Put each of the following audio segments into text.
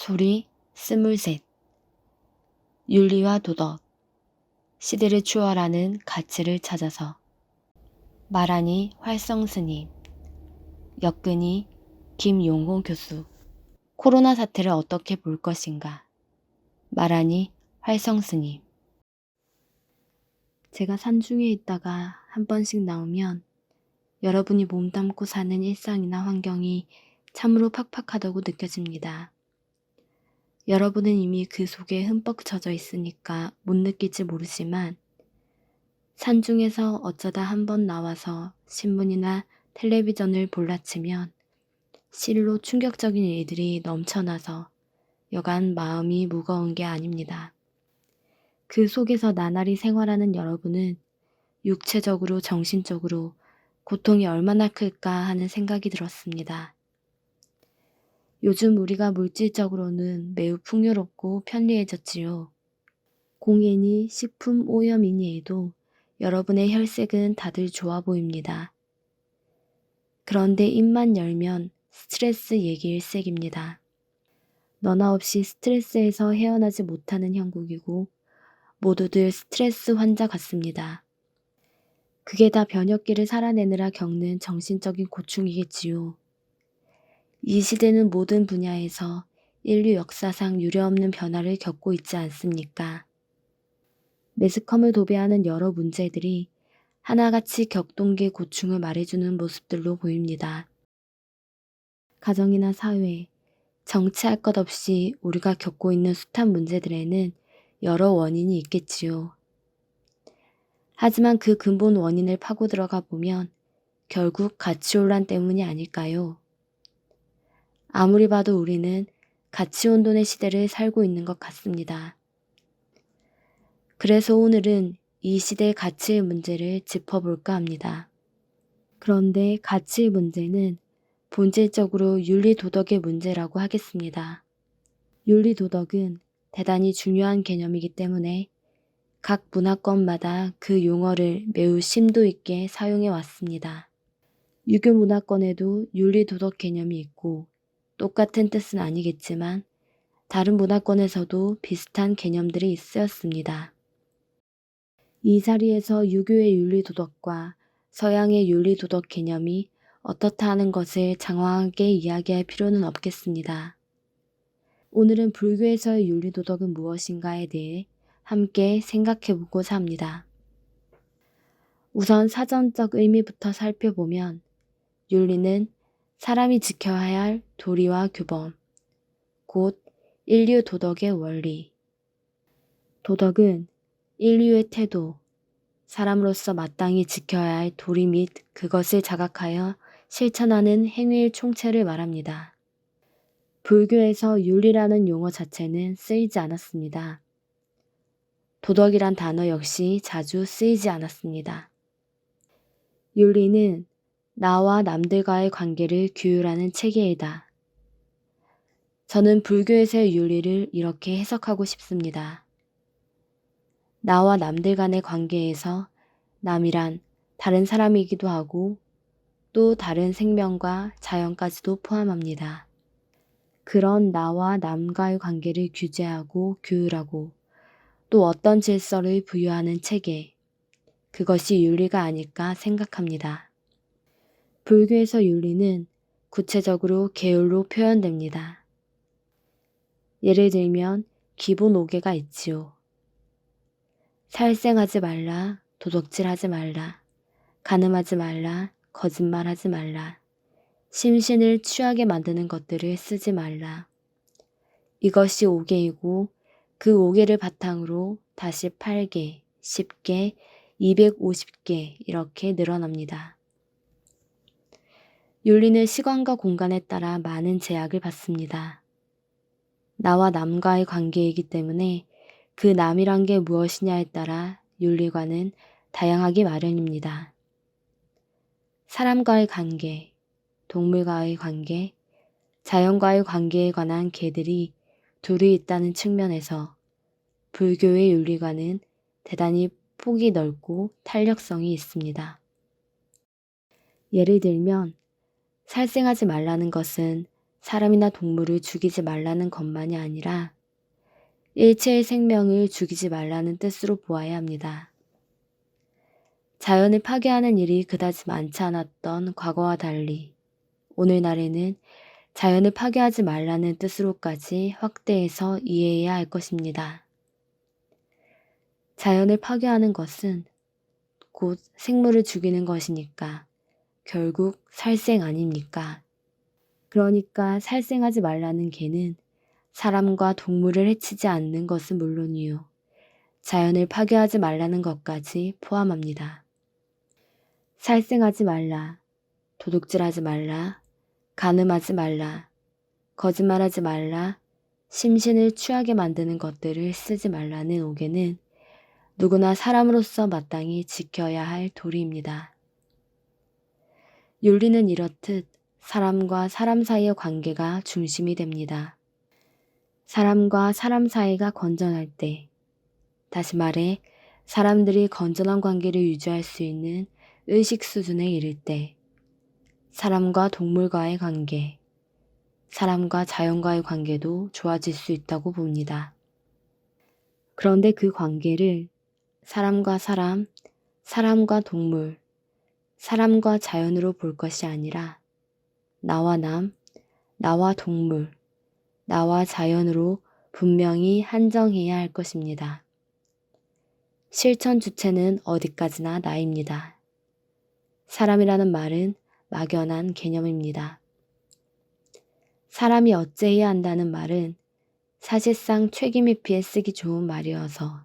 소리 23. 윤리와 도덕, 시대를 추월하는 가치를 찾아서. 말하니 활성스님, 엮으니 김용호 교수. 코로나 사태를 어떻게 볼 것인가. 말하니 활성스님. 제가 산중에 있다가 한 번씩 나오면 여러분이 몸담고 사는 일상이나 환경이 참으로 팍팍하다고 느껴집니다. 여러분은 이미 그 속에 흠뻑 젖어 있으니까 못 느낄지 모르지만 산중에서 어쩌다 한번 나와서 신문이나 텔레비전을 볼라치면 실로 충격적인 일들이 넘쳐나서 여간 마음이 무거운 게 아닙니다. 그 속에서 나날이 생활하는 여러분은 육체적으로 정신적으로 고통이 얼마나 클까 하는 생각이 들었습니다. 요즘 우리가 물질적으로는 매우 풍요롭고 편리해졌지요. 공해니 식품 오염이니 해도 여러분의 혈색은 다들 좋아 보입니다. 그런데 입만 열면 스트레스 얘기일색입니다. 너나 없이 스트레스에서 헤어나지 못하는 형국이고 모두들 스트레스 환자 같습니다. 그게 다 변혁기를 살아내느라 겪는 정신적인 고충이겠지요. 이 시대는 모든 분야에서 인류 역사상 유례없는 변화를 겪고 있지 않습니까? 매스컴을 도배하는 여러 문제들이 하나같이 격동기 고충을 말해주는 모습들로 보입니다. 가정이나 사회, 정치할 것 없이 우리가 겪고 있는 숱한 문제들에는 여러 원인이 있겠지요. 하지만 그 근본 원인을 파고 들어가 보면 결국 가치혼란 때문이 아닐까요? 아무리 봐도 우리는 가치혼돈의 시대를 살고 있는 것 같습니다. 그래서 오늘은 이 시대의 가치의 문제를 짚어볼까 합니다. 그런데 가치의 문제는 본질적으로 윤리도덕의 문제라고 하겠습니다. 윤리도덕은 대단히 중요한 개념이기 때문에 각 문화권마다 그 용어를 매우 심도 있게 사용해 왔습니다. 유교 문화권에도 윤리도덕 개념이 있고 똑같은 뜻은 아니겠지만 다른 문화권에서도 비슷한 개념들이 쓰였습니다. 이 자리에서 유교의 윤리도덕과 서양의 윤리도덕 개념이 어떻다 하는 것을 장황하게 이야기할 필요는 없겠습니다. 오늘은 불교에서의 윤리도덕은 무엇인가에 대해 함께 생각해보고자 합니다. 우선 사전적 의미부터 살펴보면 윤리는 사람이 지켜야 할 도리와 규범, 곧 인류 도덕의 원리. 도덕은 인류의 태도, 사람으로서 마땅히 지켜야 할 도리 및 그것을 자각하여 실천하는 행위의 총체를 말합니다. 불교에서 윤리라는 용어 자체는 쓰이지 않았습니다. 도덕이란 단어 역시 자주 쓰이지 않았습니다. 윤리는 나와 남들과의 관계를 규율하는 체계이다. 저는 불교에서의 윤리를 이렇게 해석하고 싶습니다. 나와 남들 간의 관계에서 남이란 다른 사람이기도 하고 또 다른 생명과 자연까지도 포함합니다. 그런 나와 남과의 관계를 규제하고 규율하고 또 어떤 질서를 부여하는 체계, 그것이 윤리가 아닐까 생각합니다. 불교에서 윤리는 구체적으로 계율로 표현됩니다. 예를 들면 기본 5개가 있지요. 살생하지 말라, 도적질하지 말라, 간음하지 말라, 거짓말하지 말라, 심신을 취하게 만드는 것들을 쓰지 말라. 이것이 5개이고 그 5개를 바탕으로 다시 8개, 10개, 250개 이렇게 늘어납니다. 윤리는 시간과 공간에 따라 많은 제약을 받습니다. 나와 남과의 관계이기 때문에 그 남이란 게 무엇이냐에 따라 윤리관은 다양하기 마련입니다. 사람과의 관계, 동물과의 관계, 자연과의 관계에 관한 개들이 둘이 있다는 측면에서 불교의 윤리관은 대단히 폭이 넓고 탄력성이 있습니다. 예를 들면 살생하지 말라는 것은 사람이나 동물을 죽이지 말라는 것만이 아니라 일체의 생명을 죽이지 말라는 뜻으로 보아야 합니다. 자연을 파괴하는 일이 그다지 많지 않았던 과거와 달리 오늘날에는 자연을 파괴하지 말라는 뜻으로까지 확대해서 이해해야 할 것입니다. 자연을 파괴하는 것은 곧 생물을 죽이는 것이니까 결국 살생 아닙니까? 그러니까 살생하지 말라는 개는 사람과 동물을 해치지 않는 것은 물론이요. 자연을 파괴하지 말라는 것까지 포함합니다. 살생하지 말라, 도둑질하지 말라, 간음하지 말라, 거짓말하지 말라, 심신을 취하게 만드는 것들을 쓰지 말라는 옥에는 누구나 사람으로서 마땅히 지켜야 할 도리입니다. 윤리는 이렇듯 사람과 사람 사이의 관계가 중심이 됩니다. 사람과 사람 사이가 건전할 때, 다시 말해 사람들이 건전한 관계를 유지할 수 있는 의식 수준에 이를 때, 사람과 동물과의 관계, 사람과 자연과의 관계도 좋아질 수 있다고 봅니다. 그런데 그 관계를 사람과 사람, 사람과 동물, 사람과 자연으로 볼 것이 아니라 나와 남, 나와 동물, 나와 자연으로 분명히 한정해야 할 것입니다. 실천 주체는 어디까지나 나입니다. 사람이라는 말은 막연한 개념입니다. 사람이 어째해야 한다는 말은 사실상 책임회피에 쓰기 좋은 말이어서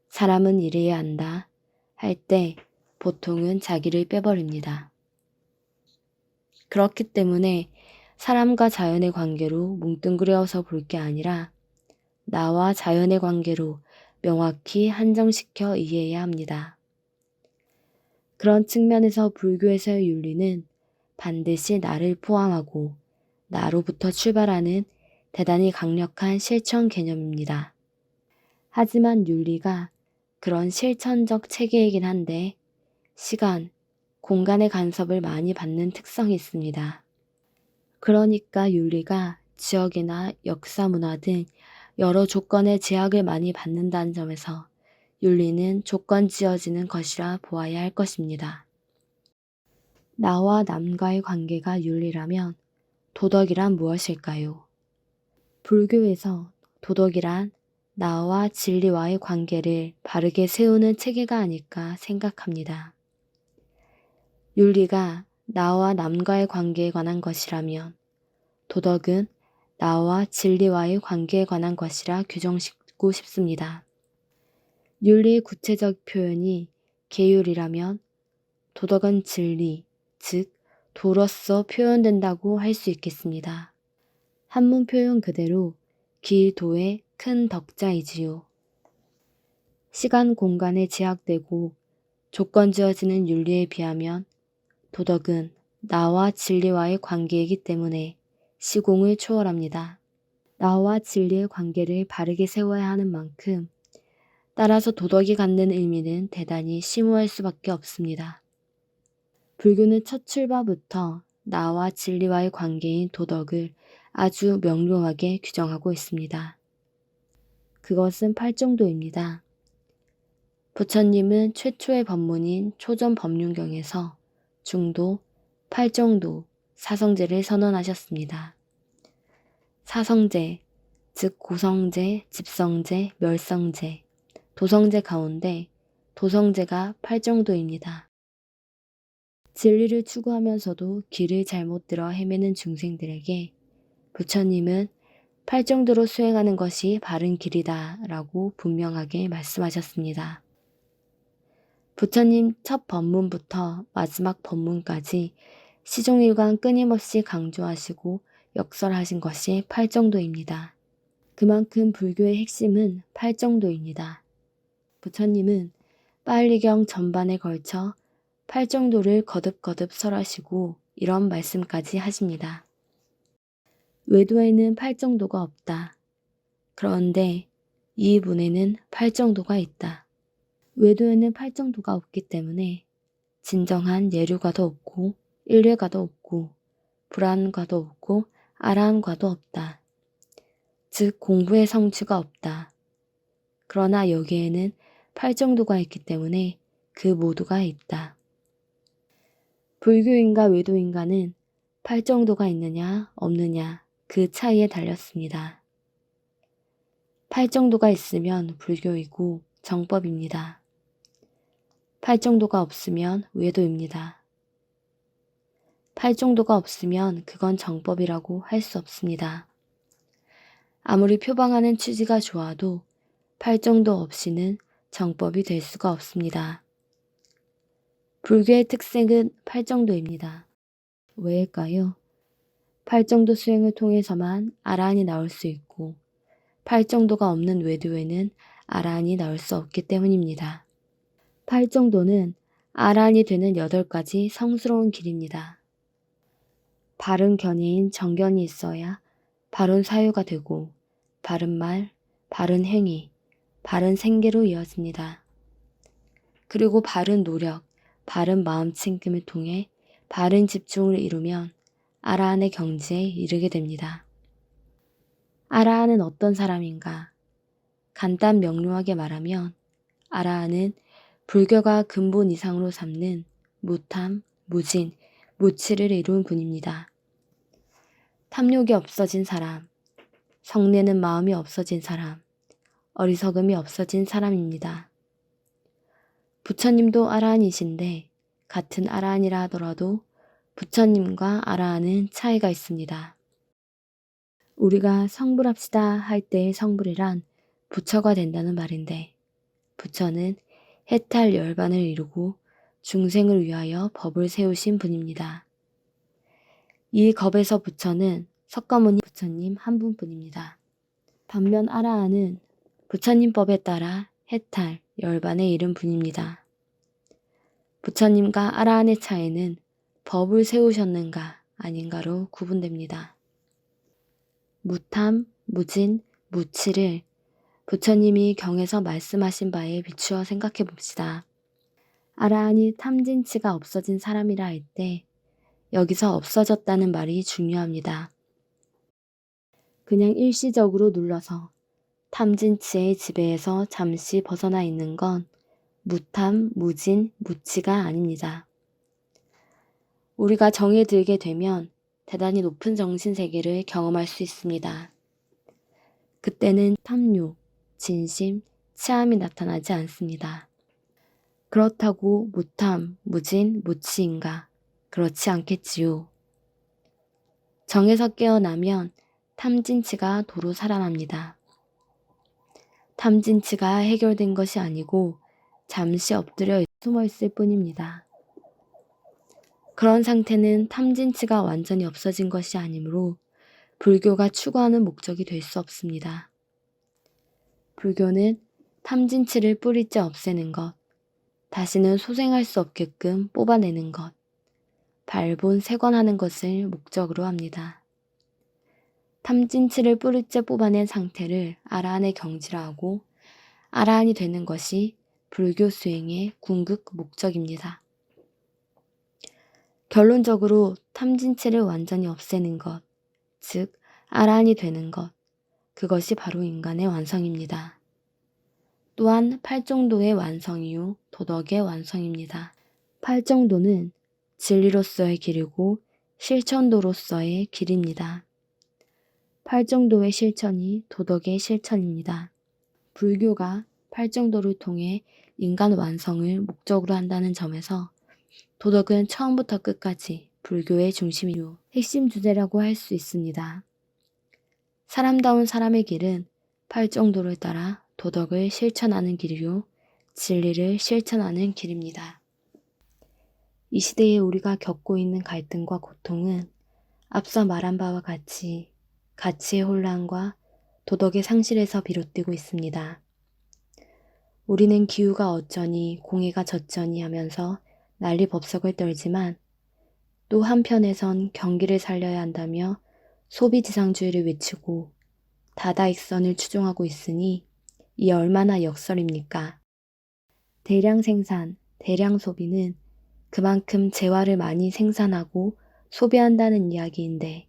사람은 이래야 한다 할 때 보통은 자기를 빼버립니다. 그렇기 때문에 사람과 자연의 관계로 뭉뚱그려서 볼 게 아니라 나와 자연의 관계로 명확히 한정시켜 이해해야 합니다. 그런 측면에서 불교에서의 윤리는 반드시 나를 포함하고 나로부터 출발하는 대단히 강력한 실천 개념입니다. 하지만 윤리가 그런 실천적 체계이긴 한데 시간, 공간의 간섭을 많이 받는 특성이 있습니다. 그러니까 윤리가 지역이나 역사 문화 등 여러 조건의 제약을 많이 받는다는 점에서 윤리는 조건 지어지는 것이라 보아야 할 것입니다. 나와 남과의 관계가 윤리라면 도덕이란 무엇일까요? 불교에서 도덕이란 나와 진리와의 관계를 바르게 세우는 체계가 아닐까 생각합니다. 윤리가 나와 남과의 관계에 관한 것이라면 도덕은 나와 진리와의 관계에 관한 것이라 규정짓고 싶습니다. 윤리의 구체적 표현이 계율이라면 도덕은 진리, 즉 도로서 표현된다고 할 수 있겠습니다. 한문 표현 그대로 길도의 큰 덕자이지요. 시간 공간에 제약되고 조건 지어지는 윤리에 비하면 도덕은 나와 진리와의 관계이기 때문에 시공을 초월합니다. 나와 진리의 관계를 바르게 세워야 하는 만큼 따라서 도덕이 갖는 의미는 대단히 심오할 수밖에 없습니다. 불교는 첫 출발부터 나와 진리와의 관계인 도덕을 아주 명료하게 규정하고 있습니다. 그것은 팔정도입니다. 부처님은 최초의 법문인 초전법륜경에서 중도, 팔정도, 사성제를 선언하셨습니다. 사성제, 즉 고성제, 집성제, 멸성제, 도성제 가운데 도성제가 팔정도입니다. 진리를 추구하면서도 길을 잘못 들어 헤매는 중생들에게 부처님은 팔정도로 수행하는 것이 바른 길이다 라고 분명하게 말씀하셨습니다. 부처님 첫 법문부터 마지막 법문까지 시종일관 끊임없이 강조하시고 역설하신 것이 팔정도입니다. 그만큼 불교의 핵심은 팔정도입니다. 부처님은 빨리경 전반에 걸쳐 팔정도를 거듭거듭 설하시고 이런 말씀까지 하십니다. 외도에는 팔정도가 없다. 그런데 이 문에는 팔정도가 있다. 외도에는 팔정도가 없기 때문에 진정한 예류가도 없고 일례가도 없고 불안가도 없고 아라한과도 없다. 즉 공부의 성취가 없다. 그러나 여기에는 팔정도가 있기 때문에 그 모두가 있다. 불교인과 외도인과는 팔정도가 있느냐 없느냐 그 차이에 달렸습니다. 팔정도가 있으면 불교이고 정법입니다. 팔정도가 없으면 외도입니다. 팔정도가 없으면 그건 정법이라고 할 수 없습니다. 아무리 표방하는 취지가 좋아도 팔정도 없이는 정법이 될 수가 없습니다. 불교의 특색은 팔정도입니다. 왜일까요? 팔정도 수행을 통해서만 아라한이 나올 수 있고 팔정도가 없는 외도에는 아라한이 나올 수 없기 때문입니다. 팔정도는 아라한이 되는 8가지 성스러운 길입니다. 바른 견해인 정견이 있어야 바른 사유가 되고 바른 말, 바른 행위, 바른 생계로 이어집니다. 그리고 바른 노력, 바른 마음 챙김을 통해 바른 집중을 이루면 아라한의 경지에 이르게 됩니다. 아라한은 어떤 사람인가? 간단 명료하게 말하면 아라한은 불교가 근본 이상으로 삼는 무탐, 무진, 무치를 이룬 분입니다. 탐욕이 없어진 사람, 성내는 마음이 없어진 사람, 어리석음이 없어진 사람입니다. 부처님도 아라한이신데 같은 아라한이라 하더라도 부처님과 아라한은 차이가 있습니다. 우리가 성불합시다 할 때의 성불이란 부처가 된다는 말인데 부처는 해탈 열반을 이루고 중생을 위하여 법을 세우신 분입니다. 이 겁에서 부처는 석가모니 부처님 한 분뿐입니다. 반면 아라한은 부처님 법에 따라 해탈 열반에 이른 분입니다. 부처님과 아라한의 차이는 법을 세우셨는가 아닌가로 구분됩니다. 무탐, 무진, 무치를 부처님이 경에서 말씀하신 바에 비추어 생각해 봅시다. 아라한이 탐진치가 없어진 사람이라 할 때 여기서 없어졌다는 말이 중요합니다. 그냥 일시적으로 눌러서 탐진치의 지배에서 잠시 벗어나 있는 건 무탐, 무진, 무치가 아닙니다. 우리가 정에 들게 되면 대단히 높은 정신세계를 경험할 수 있습니다. 그때는 탐욕, 진심, 치함이 나타나지 않습니다. 그렇다고 무탐, 무진, 무치인가? 그렇지 않겠지요. 정에서 깨어나면 탐진치가 도로 살아납니다. 탐진치가 해결된 것이 아니고 잠시 엎드려 숨어 있을 뿐입니다. 그런 상태는 탐진치가 완전히 없어진 것이 아니므로 불교가 추구하는 목적이 될 수 없습니다. 불교는 탐진치를 뿌리째 없애는 것, 다시는 소생할 수 없게끔 뽑아내는 것, 발본 세관하는 것을 목적으로 합니다. 탐진치를 뿌리째 뽑아낸 상태를 아라한의 경지라 하고 아라한이 되는 것이 불교 수행의 궁극 목적입니다. 결론적으로 탐진치를 완전히 없애는 것, 즉 아라한이 되는 것, 그것이 바로 인간의 완성입니다. 또한 팔정도의 완성이요 도덕의 완성입니다. 팔정도는 진리로서의 길이고 실천도로서의 길입니다. 팔정도의 실천이 도덕의 실천입니다. 불교가 팔정도를 통해 인간 완성을 목적으로 한다는 점에서 도덕은 처음부터 끝까지 불교의 중심이요 핵심 주제라고 할 수 있습니다. 사람다운 사람의 길은 팔정도를 따라 도덕을 실천하는 길이요 진리를 실천하는 길입니다. 이 시대에 우리가 겪고 있는 갈등과 고통은 앞서 말한 바와 같이 가치의 혼란과 도덕의 상실에서 비롯되고 있습니다. 우리는 기후가 어쩌니 공해가 젖쩌니 하면서 난리법석을 떨지만 또 한편에선 경기를 살려야 한다며 소비지상주의를 외치고 다다익선을 추종하고 있으니 이 얼마나 역설입니까? 대량 생산, 대량 소비는 그만큼 재화를 많이 생산하고 소비한다는 이야기인데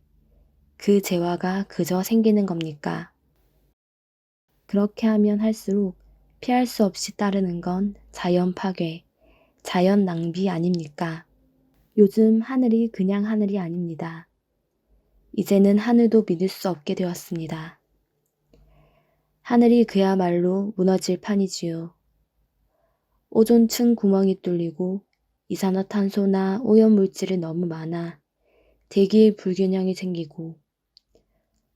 그 재화가 그저 생기는 겁니까? 그렇게 하면 할수록 피할 수 없이 따르는 건 자연 파괴, 자연 낭비 아닙니까? 요즘 하늘이 그냥 하늘이 아닙니다. 이제는 하늘도 믿을 수 없게 되었습니다. 하늘이 그야말로 무너질 판이지요. 오존층 구멍이 뚫리고 이산화탄소나 오염물질이 너무 많아 대기의 불균형이 생기고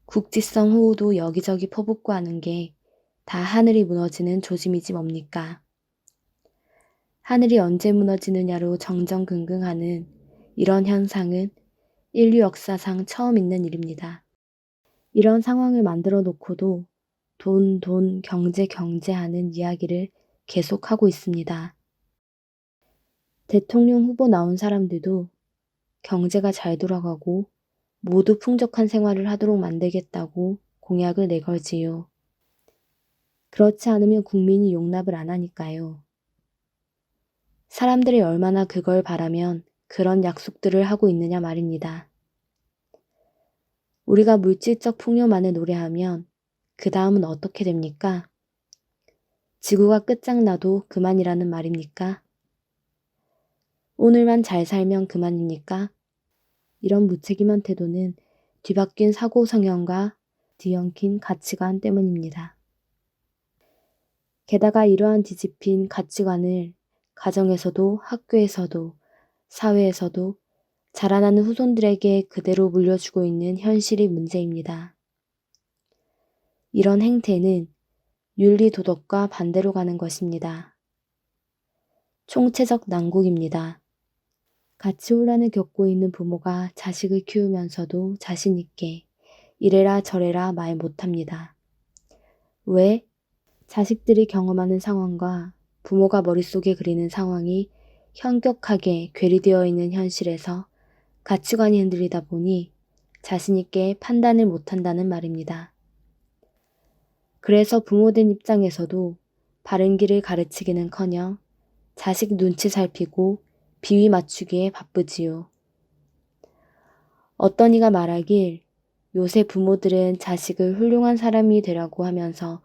국지성 호우도 여기저기 퍼붓고 하는 게 다 하늘이 무너지는 조짐이지 뭡니까? 하늘이 언제 무너지느냐로 정정긍긍하는 이런 현상은 인류 역사상 처음 있는 일입니다. 이런 상황을 만들어 놓고도 돈, 경제 하는 이야기를 계속하고 있습니다. 대통령 후보 나온 사람들도 경제가 잘 돌아가고 모두 풍족한 생활을 하도록 만들겠다고 공약을 내걸지요. 그렇지 않으면 국민이 용납을 안 하니까요. 사람들이 얼마나 그걸 바라면 그런 약속들을 하고 있느냐 말입니다. 우리가 물질적 풍요만을 노래하면 그 다음은 어떻게 됩니까? 지구가 끝장나도 그만이라는 말입니까? 오늘만 잘 살면 그만입니까? 이런 무책임한 태도는 뒤바뀐 사고 성향과 뒤엉킨 가치관 때문입니다. 게다가 이러한 뒤집힌 가치관을 가정에서도 학교에서도 사회에서도 자라나는 후손들에게 그대로 물려주고 있는 현실이 문제입니다. 이런 행태는 윤리 도덕과 반대로 가는 것입니다. 총체적 난국입니다. 가치 혼란을 겪고 있는 부모가 자식을 키우면서도 자신 있게 이래라 저래라 말 못합니다. 왜? 자식들이 경험하는 상황과 부모가 머릿속에 그리는 상황이 현격하게 괴리되어 있는 현실에서 가치관이 흔들리다 보니 자신 있게 판단을 못한다는 말입니다. 그래서 부모된 입장에서도 바른 길을 가르치기는커녕 자식 눈치 살피고 비위 맞추기에 바쁘지요. 어떤 이가 말하길 요새 부모들은 자식을 훌륭한 사람이 되라고 하면서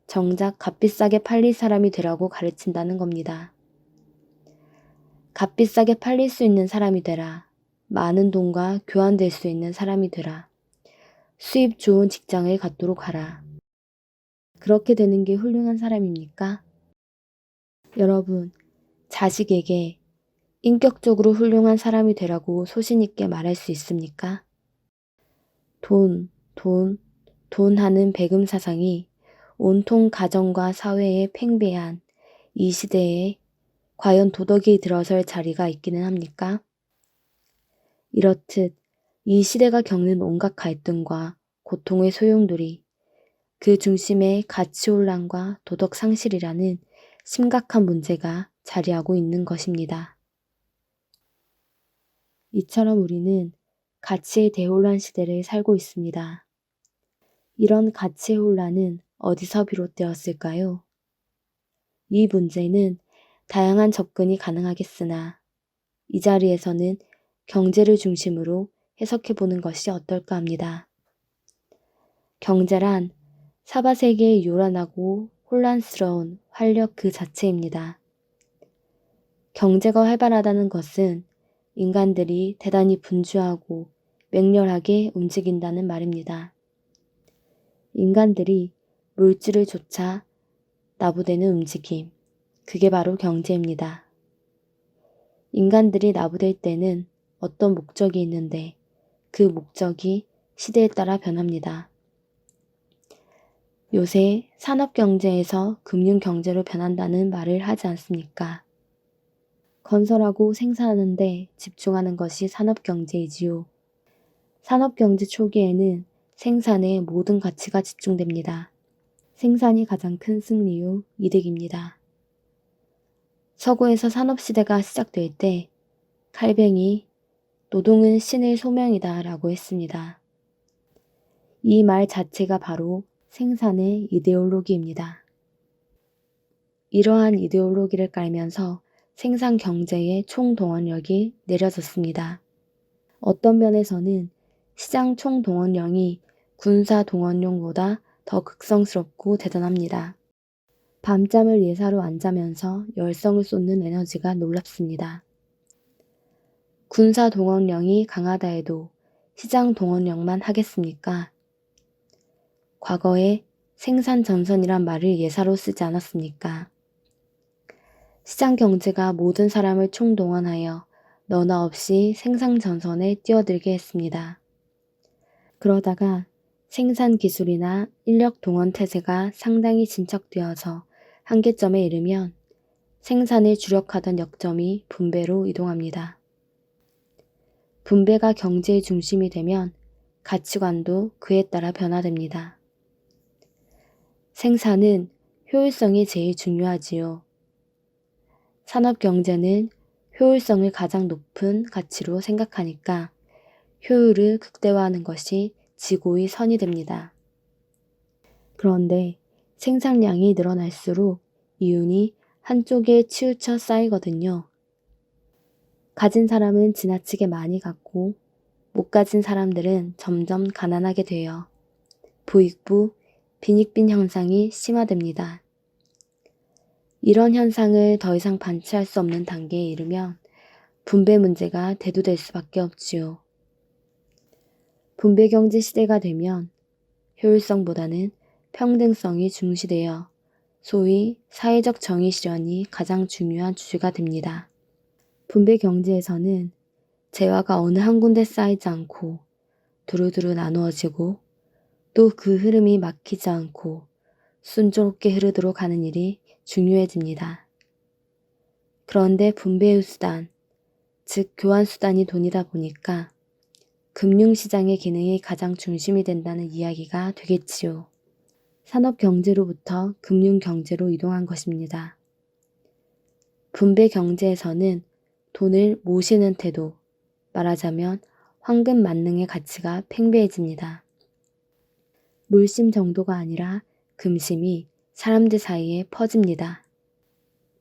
정작 값비싸게 팔릴 사람이 되라고 가르친다는 겁니다. 값비싸게 팔릴 수 있는 사람이 되라. 많은 돈과 교환될 수 있는 사람이 되라. 수입 좋은 직장을 갖도록 하라. 그렇게 되는 게 훌륭한 사람입니까? 여러분, 자식에게 인격적으로 훌륭한 사람이 되라고 소신 있게 말할 수 있습니까? 돈 하는 배금 사상이 온통 가정과 사회에 팽배한 이 시대에 과연 도덕이 들어설 자리가 있기는 합니까? 이렇듯 이 시대가 겪는 온갖 갈등과 고통의 소용돌이, 그 중심에 가치 혼란과 도덕 상실이라는 심각한 문제가 자리하고 있는 것입니다. 이처럼 우리는 가치의 대혼란 시대를 살고 있습니다. 이런 가치의 혼란은 어디서 비롯되었을까요? 이 문제는 다양한 접근이 가능하겠으나 이 자리에서는 경제를 중심으로 해석해보는 것이 어떨까 합니다. 경제란 사바세계의 요란하고 혼란스러운 활력 그 자체입니다. 경제가 활발하다는 것은 인간들이 대단히 분주하고 맹렬하게 움직인다는 말입니다. 인간들이 물질을 쫓아 나부대는 움직임, 그게 바로 경제입니다. 인간들이 나부될 때는 어떤 목적이 있는데 그 목적이 시대에 따라 변합니다. 요새 산업경제에서 금융경제로 변한다는 말을 하지 않습니까? 건설하고 생산하는 데 집중하는 것이 산업경제이지요. 산업경제 초기에는 생산에 모든 가치가 집중됩니다. 생산이 가장 큰 승리요, 이득입니다. 서구에서 산업시대가 시작될 때 칼뱅이 노동은 신의 소명이다 라고 했습니다. 이 말 자체가 바로 생산의 이데올로기입니다. 이러한 이데올로기를 깔면서 생산 경제의 총동원력이 내려졌습니다. 어떤 면에서는 시장 총동원령이 군사 동원령보다 더 극성스럽고 대단합니다. 밤잠을 예사로 안 자면서 열성을 쏟는 에너지가 놀랍습니다. 군사 동원령이 강하다 해도 시장 동원령만 하겠습니까? 과거에 생산 전선이란 말을 예사로 쓰지 않았습니까? 시장 경제가 모든 사람을 총동원하여 너나 없이 생산 전선에 뛰어들게 했습니다. 그러다가 생산 기술이나 인력 동원 태세가 상당히 진척되어서 한계점에 이르면 생산을 주력하던 역점이 분배로 이동합니다. 분배가 경제의 중심이 되면 가치관도 그에 따라 변화됩니다. 생산은 효율성이 제일 중요하지요. 산업경제는 효율성을 가장 높은 가치로 생각하니까 효율을 극대화하는 것이 지고의 선이 됩니다. 그런데 생산량이 늘어날수록 이윤이 한쪽에 치우쳐 쌓이거든요. 가진 사람은 지나치게 많이 갖고 못 가진 사람들은 점점 가난하게 돼요. 부익부, 빈익빈 현상이 심화됩니다. 이런 현상을 더 이상 반치할 수 없는 단계에 이르면 분배 문제가 대두될 수밖에 없지요. 분배경제 시대가 되면 효율성보다는 평등성이 중시되어 소위 사회적 정의 실현이 가장 중요한 주제가 됩니다. 분배경제에서는 재화가 어느 한 군데 쌓이지 않고 두루두루 나누어지고 또 그 흐름이 막히지 않고 순조롭게 흐르도록 하는 일이 중요해집니다. 그런데 분배의 수단, 즉 교환수단이 돈이다 보니까 금융시장의 기능이 가장 중심이 된다는 이야기가 되겠지요. 산업경제로부터 금융경제로 이동한 것입니다. 분배경제에서는 돈을 모시는 태도, 말하자면 황금 만능의 가치가 팽배해집니다. 물심 정도가 아니라 금심이 사람들 사이에 퍼집니다.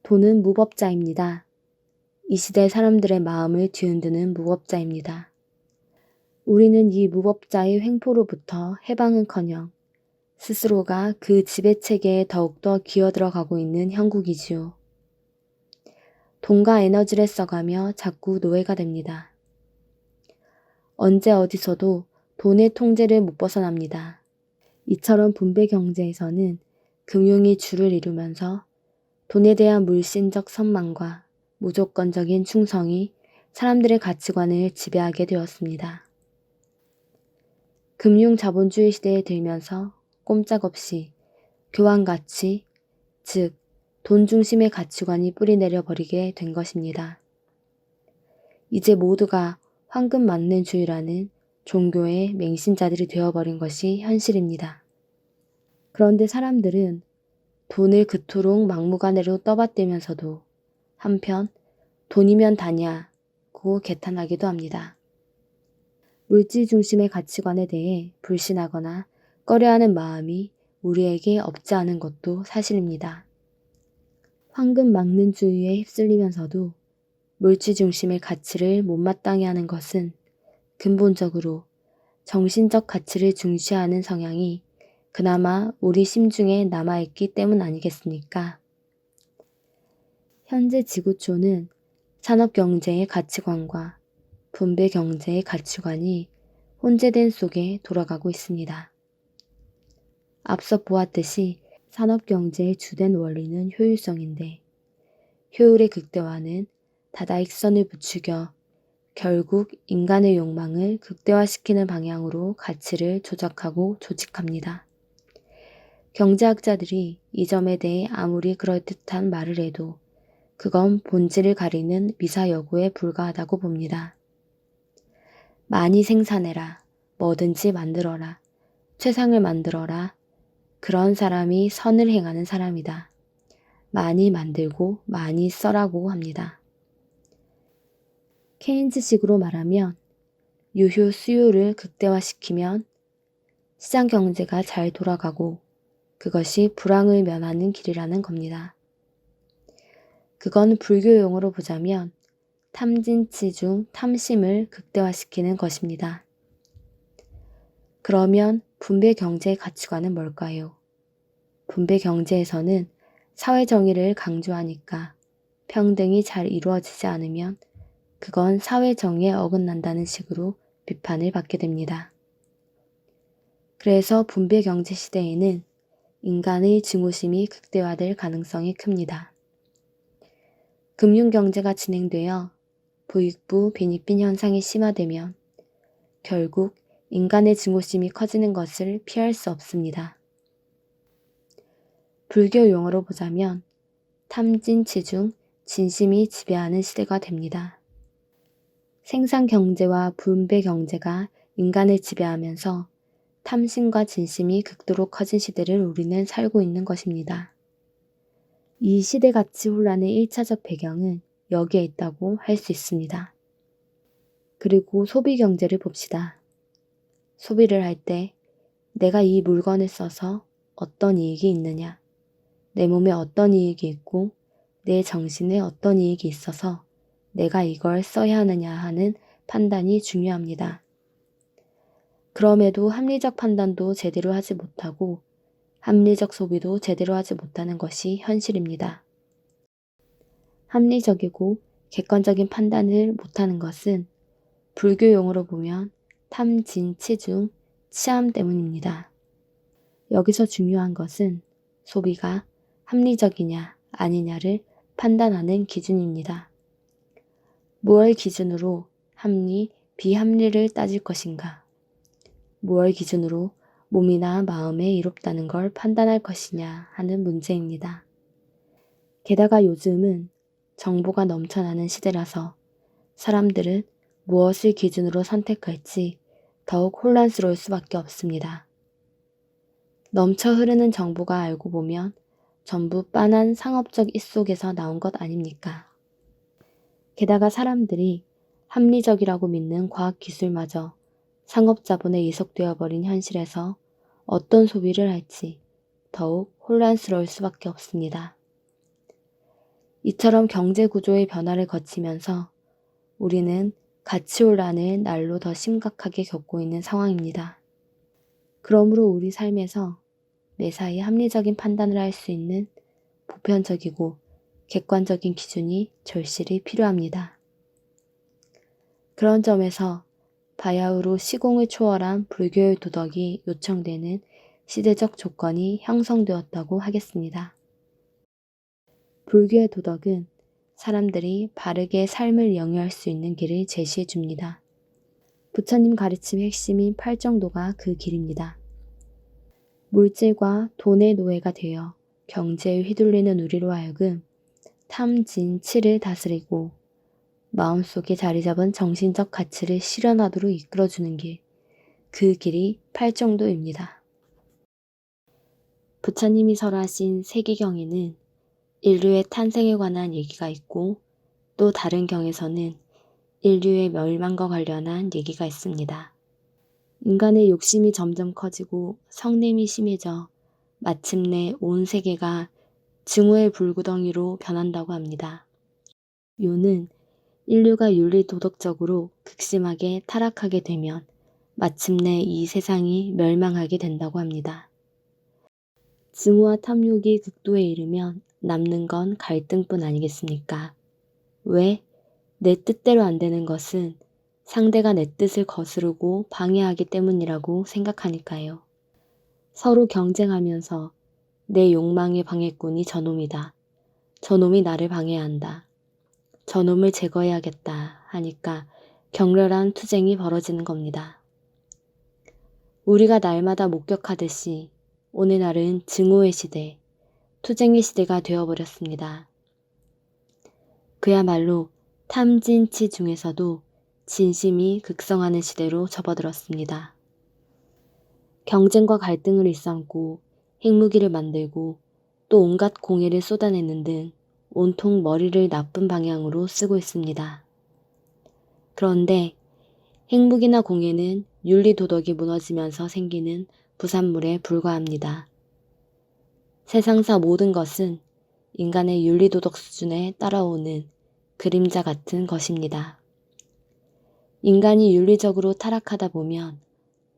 돈은 무법자입니다. 이 시대 사람들의 마음을 뒤흔드는 무법자입니다. 우리는 이 무법자의 횡포로부터 해방은커녕 스스로가 그 지배체계에 더욱더 기어들어가고 있는 형국이지요. 돈과 에너지를 써가며 자꾸 노예가 됩니다. 언제 어디서도 돈의 통제를 못 벗어납니다. 이처럼 분배 경제에서는 금융이 주를 이루면서 돈에 대한 물신적 선망과 무조건적인 충성이 사람들의 가치관을 지배하게 되었습니다. 금융 자본주의 시대에 들면서 꼼짝없이 교환가치, 즉 돈 중심의 가치관이 뿌리내려 버리게 된 것입니다. 이제 모두가 황금 만능주의라는 종교의 맹신자들이 되어버린 것이 현실입니다. 그런데 사람들은 돈을 그토록 막무가내로 떠받들면서도 한편 돈이면 다냐고 개탄하기도 합니다. 물질 중심의 가치관에 대해 불신하거나 꺼려하는 마음이 우리에게 없지 않은 것도 사실입니다. 황금 막는주의에 휩쓸리면서도 물질 중심의 가치를 못마땅해 하는 것은 근본적으로 정신적 가치를 중시하는 성향이 그나마 우리 심중에 남아있기 때문 아니겠습니까? 현재 지구촌은 산업경제의 가치관과 분배경제의 가치관이 혼재된 속에 돌아가고 있습니다. 앞서 보았듯이 산업경제의 주된 원리는 효율성인데 효율의 극대화는 다다익선을 부추겨 결국 인간의 욕망을 극대화시키는 방향으로 가치를 조작하고 조직합니다. 경제학자들이 이 점에 대해 아무리 그럴듯한 말을 해도 그건 본질을 가리는 미사여구에 불과하다고 봅니다. 많이 생산해라, 뭐든지 만들어라, 최상을 만들어라, 그런 사람이 선을 행하는 사람이다. 많이 만들고 많이 써라고 합니다. 케인즈식으로 말하면 유효 수요를 극대화시키면 시장 경제가 잘 돌아가고 그것이 불황을 면하는 길이라는 겁니다. 그건 불교 용어로 보자면 탐진치 중 탐심을 극대화시키는 것입니다. 그러면 분배 경제의 가치관은 뭘까요? 분배 경제에서는 사회 정의를 강조하니까 평등이 잘 이루어지지 않으면 그건 사회 정의에 어긋난다는 식으로 비판을 받게 됩니다. 그래서 분배 경제 시대에는 인간의 증오심이 극대화될 가능성이 큽니다. 금융 경제가 진행되어 부익부 빈익빈 현상이 심화되면 결국 인간의 증오심이 커지는 것을 피할 수 없습니다. 불교 용어로 보자면 탐진치중 진심이 지배하는 시대가 됩니다. 생산 경제와 분배 경제가 인간을 지배하면서 탐심과 진심이 극도로 커진 시대를 우리는 살고 있는 것입니다. 이 시대 가치 혼란의 1차적 배경은 여기에 있다고 할 수 있습니다. 그리고 소비 경제를 봅시다. 소비를 할 때 내가 이 물건을 써서 어떤 이익이 있느냐, 내 몸에 어떤 이익이 있고 내 정신에 어떤 이익이 있어서 내가 이걸 써야 하느냐 하는 판단이 중요합니다. 그럼에도 합리적 판단도 제대로 하지 못하고 합리적 소비도 제대로 하지 못하는 것이 현실입니다. 합리적이고 객관적인 판단을 못하는 것은 불교 용어로 보면 탐진치중 치암 때문입니다. 여기서 중요한 것은 소비가 합리적이냐 아니냐를 판단하는 기준입니다. 무엇 기준으로 합리, 비합리를 따질 것인가? 무엇 기준으로 몸이나 마음에 이롭다는 걸 판단할 것이냐 하는 문제입니다. 게다가 요즘은 정보가 넘쳐나는 시대라서 사람들은 무엇을 기준으로 선택할지 더욱 혼란스러울 수밖에 없습니다. 넘쳐 흐르는 정보가 알고 보면 전부 빤한 상업적 입속에서 나온 것 아닙니까? 게다가 사람들이 합리적이라고 믿는 과학기술마저 상업자본에 이속되어 버린 현실에서 어떤 소비를 할지 더욱 혼란스러울 수밖에 없습니다. 이처럼 경제구조의 변화를 거치면서 우리는 가치혼란을 날로 더 심각하게 겪고 있는 상황입니다. 그러므로 우리 삶에서 매사에 합리적인 판단을 할 수 있는 보편적이고 객관적인 기준이 절실히 필요합니다. 그런 점에서 바야흐로 시공을 초월한 불교의 도덕이 요청되는 시대적 조건이 형성되었다고 하겠습니다. 불교의 도덕은 사람들이 바르게 삶을 영위할 수 있는 길을 제시해 줍니다. 부처님 가르침의 핵심인 팔정도가 그 길입니다. 물질과 돈의 노예가 되어 경제에 휘둘리는 우리로 하여금 탐진치를 다스리고 마음속에 자리 잡은 정신적 가치를 실현하도록 이끌어주는 길, 그 길이 팔정도입니다. 부처님이 설하신 세계경에는 인류의 탄생에 관한 얘기가 있고 또 다른 경에서는 인류의 멸망과 관련한 얘기가 있습니다. 인간의 욕심이 점점 커지고 성냄이 심해져 마침내 온 세계가 증오의 불구덩이로 변한다고 합니다. 요는 인류가 윤리도덕적으로 극심하게 타락하게 되면 마침내 이 세상이 멸망하게 된다고 합니다. 증오와 탐욕이 극도에 이르면 남는 건 갈등뿐 아니겠습니까? 왜? 내 뜻대로 안 되는 것은 상대가 내 뜻을 거스르고 방해하기 때문이라고 생각하니까요. 서로 경쟁하면서 내 욕망의 방해꾼이 저놈이다. 저놈이 나를 방해한다. 저놈을 제거해야겠다 하니까 격렬한 투쟁이 벌어지는 겁니다. 우리가 날마다 목격하듯이 오늘날은 증오의 시대, 투쟁의 시대가 되어버렸습니다. 그야말로 탐진치 중에서도 진심이 극성하는 시대로 접어들었습니다. 경쟁과 갈등을 일삼고 핵무기를 만들고 또 온갖 공해를 쏟아내는 등 온통 머리를 나쁜 방향으로 쓰고 있습니다. 그런데 핵무기나 공해는 윤리도덕이 무너지면서 생기는 부산물에 불과합니다. 세상사 모든 것은 인간의 윤리도덕 수준에 따라오는 그림자 같은 것입니다. 인간이 윤리적으로 타락하다 보면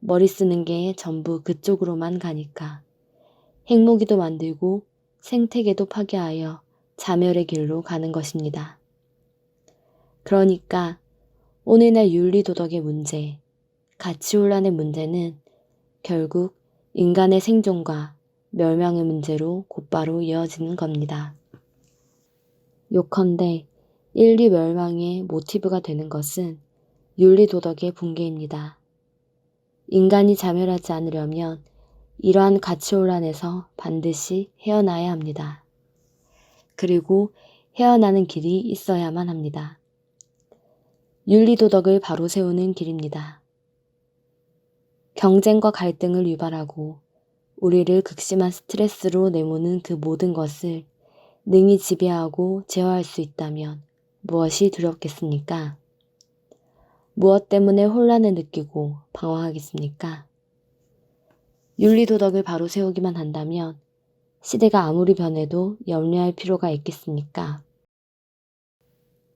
머리 쓰는 게 전부 그쪽으로만 가니까 핵무기도 만들고 생태계도 파괴하여 자멸의 길로 가는 것입니다. 그러니까 오늘날 윤리도덕의 문제, 가치혼란의 문제는 결국 인간의 생존과 멸망의 문제로 곧바로 이어지는 겁니다. 요컨대 인류 멸망의 모티브가 되는 것은 윤리도덕의 붕괴입니다. 인간이 자멸하지 않으려면 이러한 가치혼란에서 반드시 헤어나야 합니다. 그리고 헤어나는 길이 있어야만 합니다. 윤리도덕을 바로 세우는 길입니다. 경쟁과 갈등을 유발하고 우리를 극심한 스트레스로 내모는 그 모든 것을 능히 지배하고 제어할 수 있다면 무엇이 두렵겠습니까? 무엇 때문에 혼란을 느끼고 방황하겠습니까? 윤리도덕을 바로 세우기만 한다면 시대가 아무리 변해도 염려할 필요가 있겠습니까?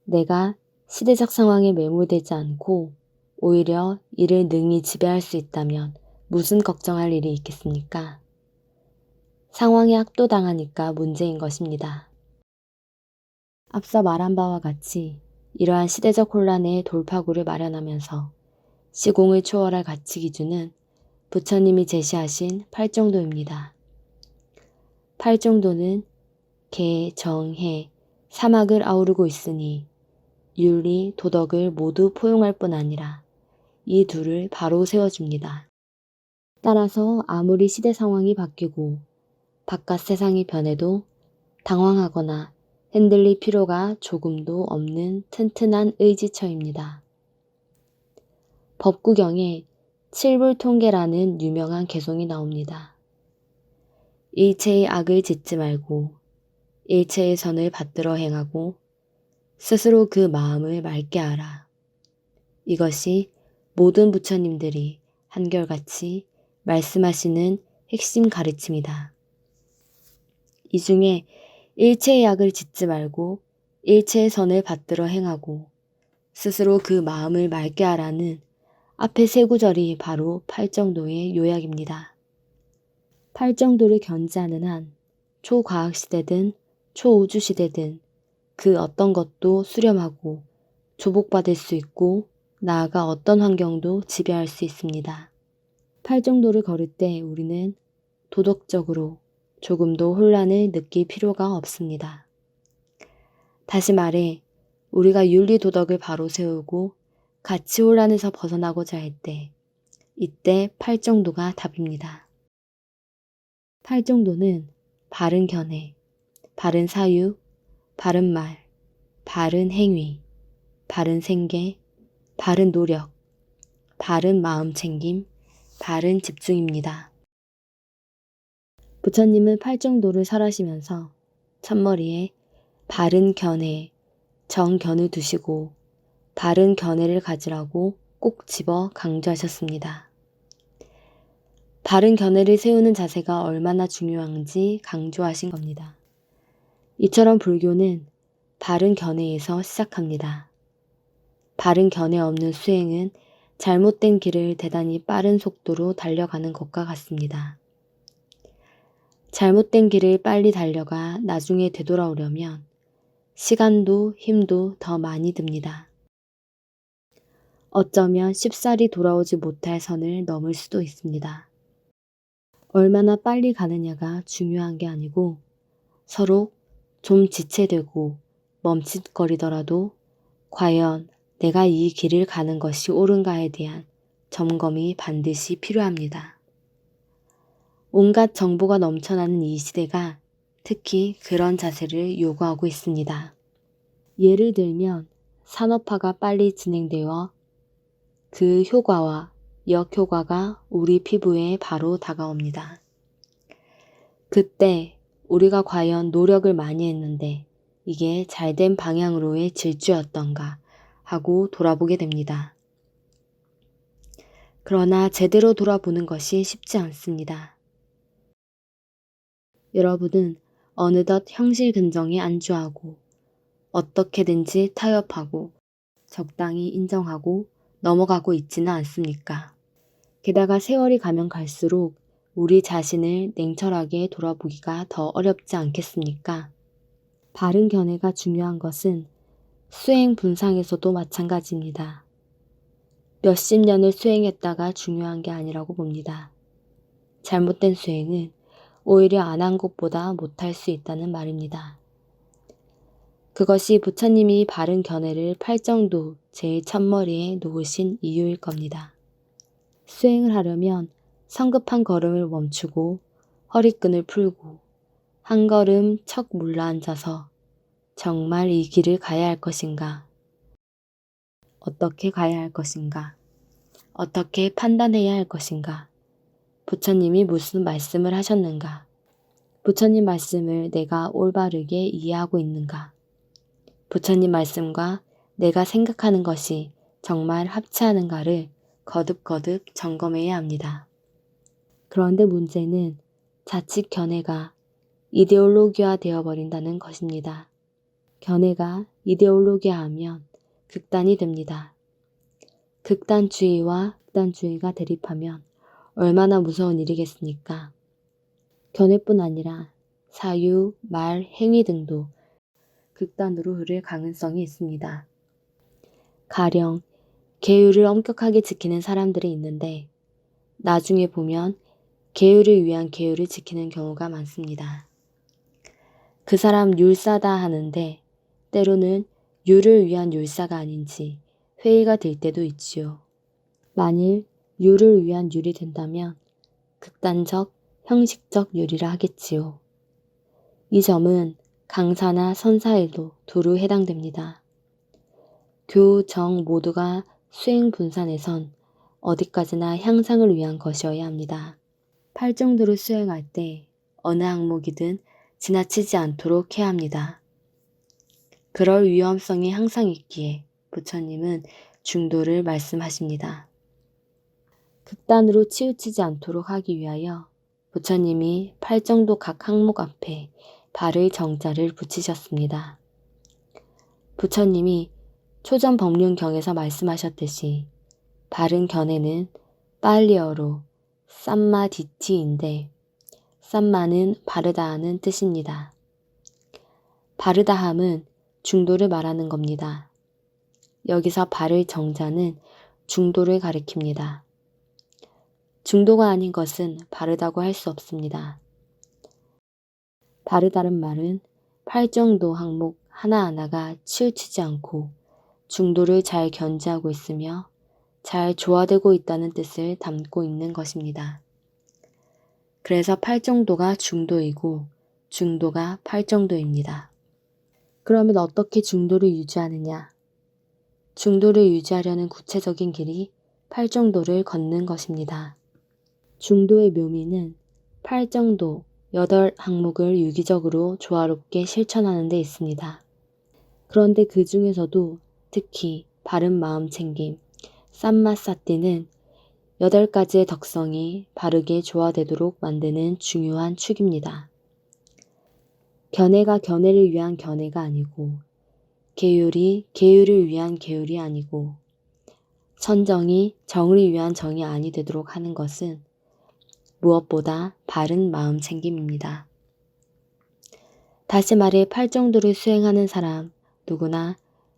내가 시대적 상황에 매몰되지 않고 오히려 이를 능히 지배할 수 있다면 무슨 걱정할 일이 있겠습니까? 상황에 압도당하니까 문제인 것입니다. 앞서 말한 바와 같이 이러한 시대적 혼란의 돌파구를 마련하면서 시공을 초월할 가치 기준은 부처님이 제시하신 팔정도입니다. 팔정도는 개, 정, 해, 사막을 아우르고 있으니 윤리, 도덕을 모두 포용할 뿐 아니라 이 둘을 바로 세워줍니다. 따라서 아무리 시대 상황이 바뀌고 바깥 세상이 변해도 당황하거나 흔들릴 필요가 조금도 없는 튼튼한 의지처입니다. 법구경에 칠불통계라는 유명한 개송이 나옵니다. 일체의 악을 짓지 말고 일체의 선을 받들어 행하고 스스로 그 마음을 맑게 하라. 이것이 모든 부처님들이 한결같이 말씀하시는 핵심 가르침이다. 이 중에 일체의 악을 짓지 말고 일체의 선을 받들어 행하고 스스로 그 마음을 맑게 하라는 앞에 세 구절이 바로 팔정도의 요약입니다. 팔정도를 견지하는 한 초과학시대든 초우주시대든 그 어떤 것도 수렴하고 조복받을 수 있고 나아가 어떤 환경도 지배할 수 있습니다. 팔정도를 걸을 때 우리는 도덕적으로 조금도 혼란을 느낄 필요가 없습니다. 다시 말해 우리가 윤리도덕을 바로 세우고 가치 혼란에서 벗어나고자 할 때 이때 팔정도가 답입니다. 팔정도는 바른 견해, 바른 사유, 바른 말, 바른 행위, 바른 생계, 바른 노력, 바른 마음 챙김, 바른 집중입니다. 부처님은 팔정도를 설하시면서 첫머리에 바른 견해, 정견을 두시고 바른 견해를 가지라고 꼭 집어 강조하셨습니다. 바른 견해를 세우는 자세가 얼마나 중요한지 강조하신 겁니다. 이처럼 불교는 바른 견해에서 시작합니다. 바른 견해 없는 수행은 잘못된 길을 대단히 빠른 속도로 달려가는 것과 같습니다. 잘못된 길을 빨리 달려가 나중에 되돌아오려면 시간도 힘도 더 많이 듭니다. 어쩌면 쉽사리 돌아오지 못할 선을 넘을 수도 있습니다. 얼마나 빨리 가느냐가 중요한 게 아니고 서로 좀 지체되고 멈칫거리더라도 과연 내가 이 길을 가는 것이 옳은가에 대한 점검이 반드시 필요합니다. 온갖 정보가 넘쳐나는 이 시대가 특히 그런 자세를 요구하고 있습니다. 예를 들면 산업화가 빨리 진행되어 그 효과와 역효과가 우리 피부에 바로 다가옵니다. 그때 우리가 과연 노력을 많이 했는데 이게 잘된 방향으로의 질주였던가 하고 돌아보게 됩니다. 그러나 제대로 돌아보는 것이 쉽지 않습니다. 여러분은 어느덧 형실 근정에 안주하고 어떻게든지 타협하고 적당히 인정하고 넘어가고 있지는 않습니까? 게다가 세월이 가면 갈수록 우리 자신을 냉철하게 돌아보기가 더 어렵지 않겠습니까? 바른 견해가 중요한 것은 수행 분상에서도 마찬가지입니다. 몇십 년을 수행했다가 중요한 게 아니라고 봅니다. 잘못된 수행은 오히려 안 한 것보다 못할 수 있다는 말입니다. 그것이 부처님이 바른 견해를 팔정도 제일 첫머리에 놓으신 이유일 겁니다. 수행을 하려면 성급한 걸음을 멈추고 허리끈을 풀고 한 걸음 척 물러앉아서 정말 이 길을 가야 할 것인가? 어떻게 가야 할 것인가? 어떻게 판단해야 할 것인가? 부처님이 무슨 말씀을 하셨는가? 부처님 말씀을 내가 올바르게 이해하고 있는가? 부처님 말씀과 내가 생각하는 것이 정말 합치하는가를 거듭거듭 점검해야 합니다. 그런데 문제는 자칫 견해가 이데올로기화 되어버린다는 것입니다. 견해가 이데올로기화하면 극단이 됩니다. 극단주의와 극단주의가 대립하면 얼마나 무서운 일이겠습니까? 견해뿐 아니라 사유, 말, 행위 등도 극단으로 흐를 가능성이 있습니다. 가령 계율을 엄격하게 지키는 사람들이 있는데 나중에 보면 계율을 위한 계율을 지키는 경우가 많습니다. 그 사람 율사다 하는데 때로는 율을 위한 율사가 아닌지 회의가 될 때도 있지요. 만일 율을 위한 율이 된다면 극단적, 형식적 율이라 하겠지요. 이 점은 강사나 선사에도 두루 해당됩니다. 교, 정 모두가 수행 분산에선 어디까지나 향상을 위한 것이어야 합니다. 팔정도를 수행할 때 어느 항목이든 지나치지 않도록 해야 합니다. 그럴 위험성이 항상 있기에 부처님은 중도를 말씀하십니다. 극단으로 치우치지 않도록 하기 위하여 부처님이 팔정도 각 항목 앞에 발의 정자를 붙이셨습니다. 부처님이 초전법륜경에서 말씀하셨듯이 바른 견해는 빨리어로 쌈마디티인데 쌈마는 바르다하는 뜻입니다. 바르다함은 중도를 말하는 겁니다. 여기서 바를 정자는 중도를 가리킵니다. 중도가 아닌 것은 바르다고 할 수 없습니다. 바르다는 말은 팔정도 항목 하나하나가 치우치지 않고 중도를 잘 견지하고 있으며 잘 조화되고 있다는 뜻을 담고 있는 것입니다. 그래서 팔정도가 중도이고 중도가 팔정도입니다. 그러면 어떻게 중도를 유지하느냐? 중도를 유지하려는 구체적인 길이 팔정도를 걷는 것입니다. 중도의 묘미는 팔정도 8항목을 유기적으로 조화롭게 실천하는 데 있습니다. 그런데 그 중에서도 특히 바른 마음 챙김, 쌈마사띠는 8가지의 덕성이 바르게 조화되도록 만드는 중요한 축입니다. 견해가 견해를 위한 견해가 아니고 계율이 계율을 위한 계율이 아니고 선정이 정을 위한 정이 아니 되도록 하는 것은 무엇보다 바른 마음 챙김입니다. 다시 말해 팔정도를 수행하는 사람 누구나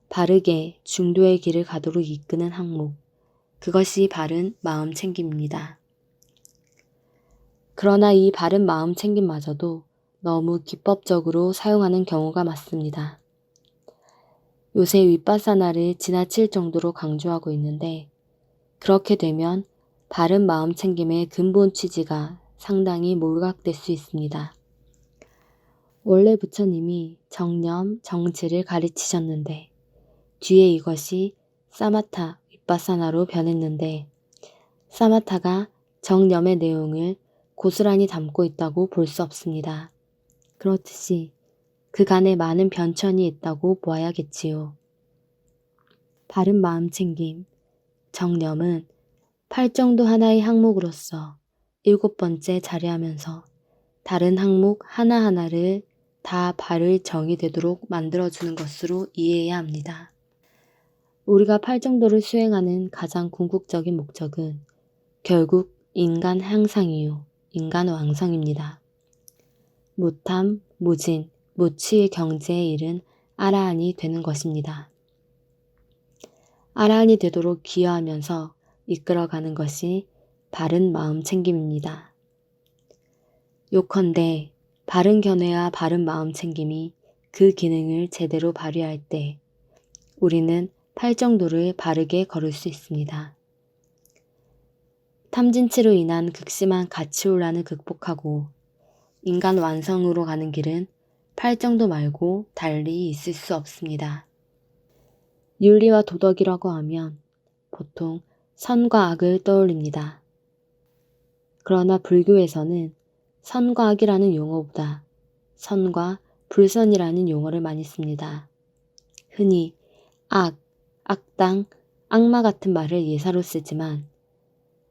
바르게 중도의 길을 가도록 이끄는 항목, 그것이 바른 마음 챙김입니다. 그러나 이 바른 마음 챙김마저도 너무 기법적으로 사용하는 경우가 많습니다. 요새 윗바사나를 지나칠 정도로 강조하고 있는데 그렇게 되면 바른 마음 챙김의 근본 취지가 상당히 몰각될 수 있습니다. 원래 부처님이 정념, 정지를 가르치셨는데 뒤에 이것이 사마타, 윗바사나로 변했는데 사마타가 정념의 내용을 고스란히 담고 있다고 볼 수 없습니다. 그렇듯이 그간에 많은 변천이 있다고 보아야겠지요. 바른 마음 챙김, 정념은 팔정도 하나의 항목으로서 7번째 자리하면서 다른 항목 하나하나를 다 바를 정이 되도록 만들어주는 것으로 이해해야 합니다. 우리가 팔정도를 수행하는 가장 궁극적인 목적은 결국 인간 향상이요, 인간 왕성입니다. 무탐, 무진, 무취의 경제에 이른 아라한이 되는 것입니다. 아라한이 되도록 기여하면서 이끌어가는 것이 바른 마음 챙김입니다. 요컨대 바른 견해와 바른 마음 챙김이 그 기능을 제대로 발휘할 때 우리는 팔정도를 바르게 걸을 수 있습니다. 탐진치로 인한 극심한 가치혼란을 극복하고 인간 완성으로 가는 길은 팔정도 말고 달리 있을 수 없습니다. 윤리와 도덕이라고 하면 보통 선과 악을 떠올립니다. 그러나 불교에서는 선과 악이라는 용어보다 선과 불선이라는 용어를 많이 씁니다. 흔히 악, 악당, 악마 같은 말을 예사로 쓰지만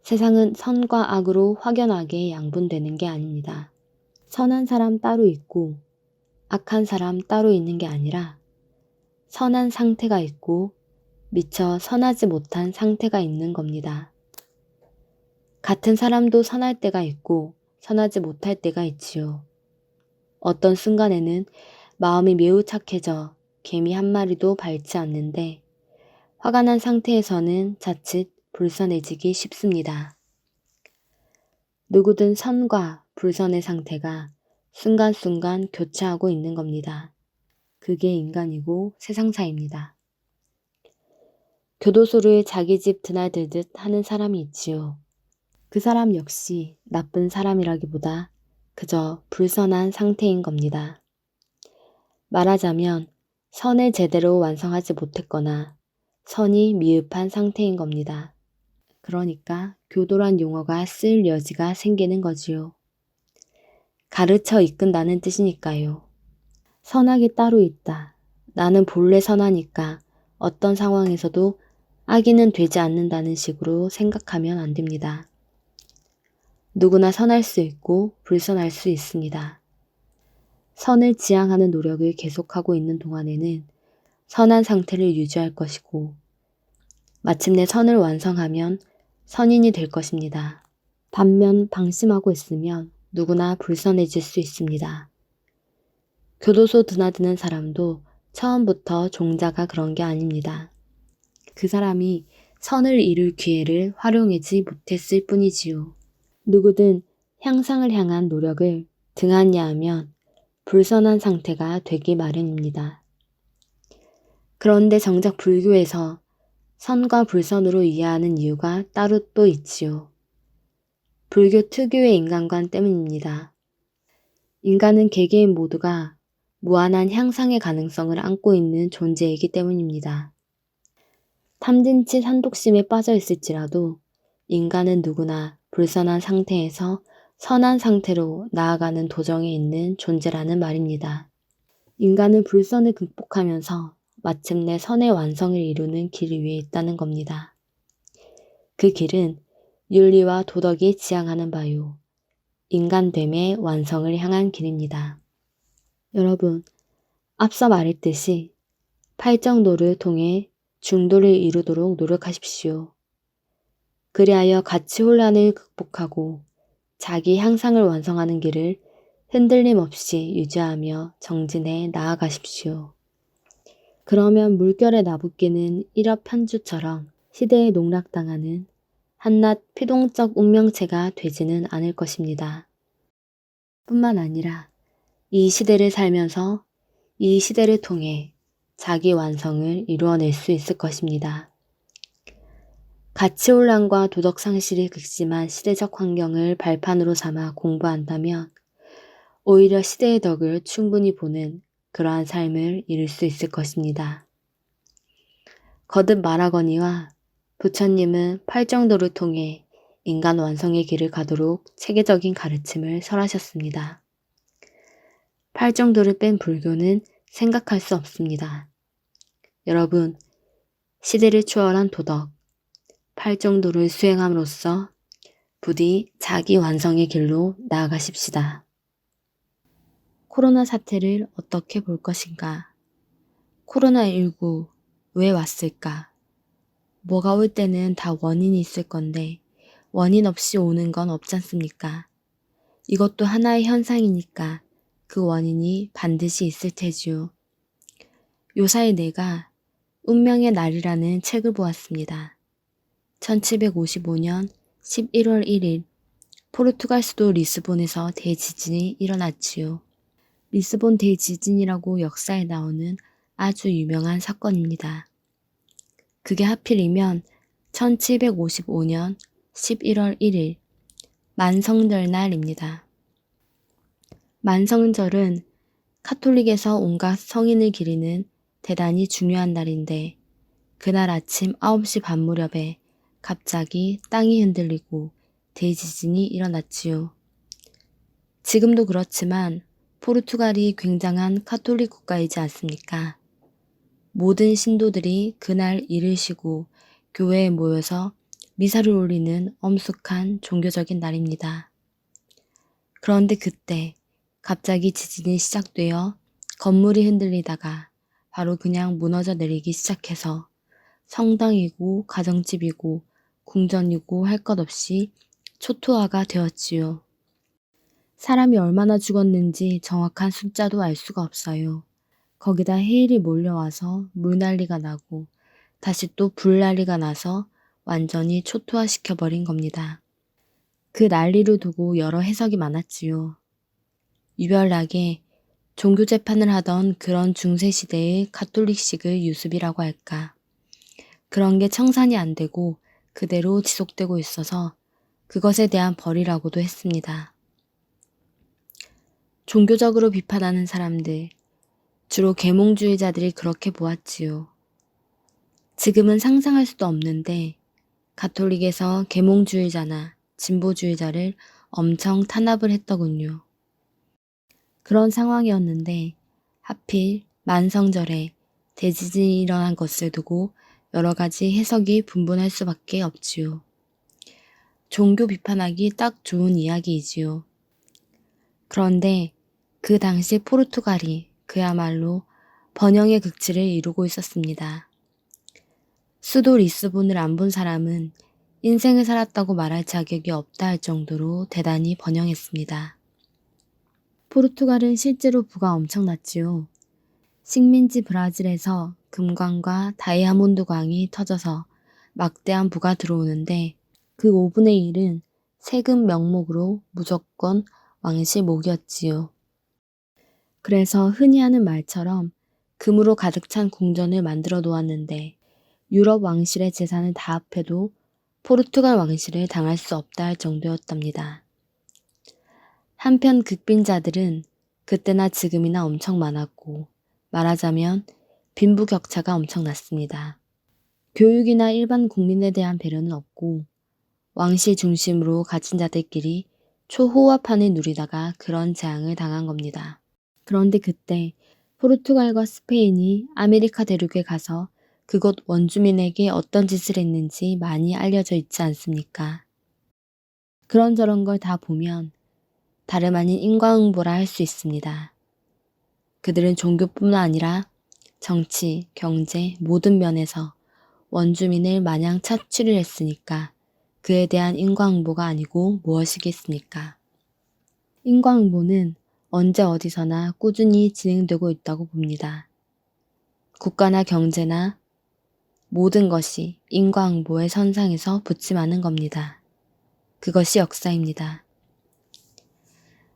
세상은 선과 악으로 확연하게 양분되는 게 아닙니다. 선한 사람 따로 있고 악한 사람 따로 있는 게 아니라 선한 상태가 있고 미처 선하지 못한 상태가 있는 겁니다. 같은 사람도 선할 때가 있고 선하지 못할 때가 있지요. 어떤 순간에는 마음이 매우 착해져 개미 한 마리도 밟지 않는데 화가 난 상태에서는 자칫 불선해지기 쉽습니다. 누구든 선과 불선의 상태가 순간순간 교차하고 있는 겁니다. 그게 인간이고 세상사입니다. 교도소를 자기 집 드나들듯 하는 사람이 있지요. 그 사람 역시 나쁜 사람이라기보다 그저 불선한 상태인 겁니다. 말하자면 선을 제대로 완성하지 못했거나 선이 미흡한 상태인 겁니다. 그러니까 교도란 용어가 쓸 여지가 생기는 거지요. 가르쳐 이끈다는 뜻이니까요. 선악이 따로 있다. 나는 본래 선하니까 어떤 상황에서도 악인은 되지 않는다는 식으로 생각하면 안 됩니다. 누구나 선할 수 있고 불선할 수 있습니다. 선을 지향하는 노력을 계속하고 있는 동안에는 선한 상태를 유지할 것이고 마침내 선을 완성하면 선인이 될 것입니다. 반면 방심하고 있으면 누구나 불선해질 수 있습니다. 교도소 드나드는 사람도 처음부터 종자가 그런 게 아닙니다. 그 사람이 선을 이룰 기회를 활용하지 못했을 뿐이지요. 누구든 향상을 향한 노력을 등한히 하면 불선한 상태가 되기 마련입니다. 그런데 정작 불교에서 선과 불선으로 이해하는 이유가 따로 또 있지요. 불교 특유의 인간관 때문입니다. 인간은 개개인 모두가 무한한 향상의 가능성을 안고 있는 존재이기 때문입니다. 탐진치 산독심에 빠져 있을지라도 인간은 누구나 불선한 상태에서 선한 상태로 나아가는 도정에 있는 존재라는 말입니다. 인간은 불선을 극복하면서 마침내 선의 완성을 이루는 길 위에 있다는 겁니다. 그 길은 윤리와 도덕이 지향하는 바요. 인간됨의 완성을 향한 길입니다. 여러분, 앞서 말했듯이 팔정도를 통해 중도를 이루도록 노력하십시오. 그리하여 가치 혼란을 극복하고 자기 향상을 완성하는 길을 흔들림 없이 유지하며 정진해 나아가십시오. 그러면 물결에 나부끼는 일업현주처럼 시대에 농락당하는 한낱 피동적 운명체가 되지는 않을 것입니다. 뿐만 아니라 이 시대를 살면서 이 시대를 통해 자기 완성을 이루어낼 수 있을 것입니다. 가치혼란과 도덕상실이 극심한 시대적 환경을 발판으로 삼아 공부한다면 오히려 시대의 덕을 충분히 보는 그러한 삶을 이룰 수 있을 것입니다. 거듭 말하거니와 부처님은 팔정도를 통해 인간 완성의 길을 가도록 체계적인 가르침을 설하셨습니다. 팔정도를 뺀 불교는 생각할 수 없습니다. 여러분, 시대를 초월한 도덕, 팔정도를 수행함으로써 부디 자기 완성의 길로 나아가십시다. 코로나 사태를 어떻게 볼 것인가? 코로나19 왜 왔을까? 뭐가 올 때는 다 원인이 있을 건데 원인 없이 오는 건 없지 않습니까? 이것도 하나의 현상이니까 그 원인이 반드시 있을 테지요. 요사이 내가 운명의 날이라는 책을 보았습니다. 1755년 11월 1일 포르투갈 수도 리스본에서 대지진이 일어났지요. 리스본 대지진이라고 역사에 나오는 아주 유명한 사건입니다. 그게 하필이면 1755년 11월 1일 만성절 날입니다. 만성절은 카톨릭에서 온갖 성인을 기리는 대단히 중요한 날인데 그날 아침 9시 반 무렵에 갑자기 땅이 흔들리고 대지진이 일어났지요. 지금도 그렇지만 포르투갈이 굉장한 카톨릭 국가이지 않습니까? 모든 신도들이 그날 일을 쉬고 교회에 모여서 미사를 올리는 엄숙한 종교적인 날입니다. 그런데 그때 갑자기 지진이 시작되어 건물이 흔들리다가 바로 그냥 무너져 내리기 시작해서 성당이고 가정집이고 궁전이고 할 것 없이 초토화가 되었지요. 사람이 얼마나 죽었는지 정확한 숫자도 알 수가 없어요. 거기다 해일이 몰려와서 물난리가 나고 다시 또 불난리가 나서 완전히 초토화시켜버린 겁니다. 그 난리를 두고 여러 해석이 많았지요. 유별나게 종교 재판을 하던 그런 중세시대의 가톨릭식의 유습이라고 할까. 그런 게 청산이 안 되고 그대로 지속되고 있어서 그것에 대한 벌이라고도 했습니다. 종교적으로 비판하는 사람들, 주로 계몽주의자들이 그렇게 보았지요. 지금은 상상할 수도 없는데 가톨릭에서 계몽주의자나 진보주의자를 엄청 탄압을 했더군요. 그런 상황이었는데 하필 만성절에 대지진이 일어난 것을 두고 여러 가지 해석이 분분할 수밖에 없지요. 종교 비판하기 딱 좋은 이야기이지요. 그런데 그 당시 포르투갈이 그야말로 번영의 극치를 이루고 있었습니다. 수도 리스본을 안 본 사람은 인생을 살았다고 말할 자격이 없다 할 정도로 대단히 번영했습니다. 포르투갈은 실제로 부가 엄청났지요. 식민지 브라질에서 금광과 다이아몬드 광이 터져서 막대한 부가 들어오는데 그 5분의 1은 세금 명목으로 무조건 왕실 몫이었지요. 그래서 흔히 하는 말처럼 금으로 가득 찬 궁전을 만들어 놓았는데 유럽 왕실의 재산을 다 합해도 포르투갈 왕실을 당할 수 없다 할 정도였답니다. 한편 극빈자들은 그때나 지금이나 엄청 많았고 말하자면 빈부격차가 엄청났습니다. 교육이나 일반 국민에 대한 배려는 없고 왕실 중심으로 갇힌 자들끼리 초호화판을 누리다가 그런 재앙을 당한 겁니다. 그런데 그때 포르투갈과 스페인이 아메리카 대륙에 가서 그곳 원주민에게 어떤 짓을 했는지 많이 알려져 있지 않습니까? 그런저런 걸 다 보면 다름 아닌 인과응보라 할 수 있습니다. 그들은 종교뿐만 아니라 정치, 경제 모든 면에서 원주민을 마냥 착취를 했으니까 그에 대한 인과응보가 아니고 무엇이겠습니까? 인과응보는 언제 어디서나 꾸준히 진행되고 있다고 봅니다. 국가나 경제나 모든 것이 인과응보의 선상에서 부침하는 겁니다. 그것이 역사입니다.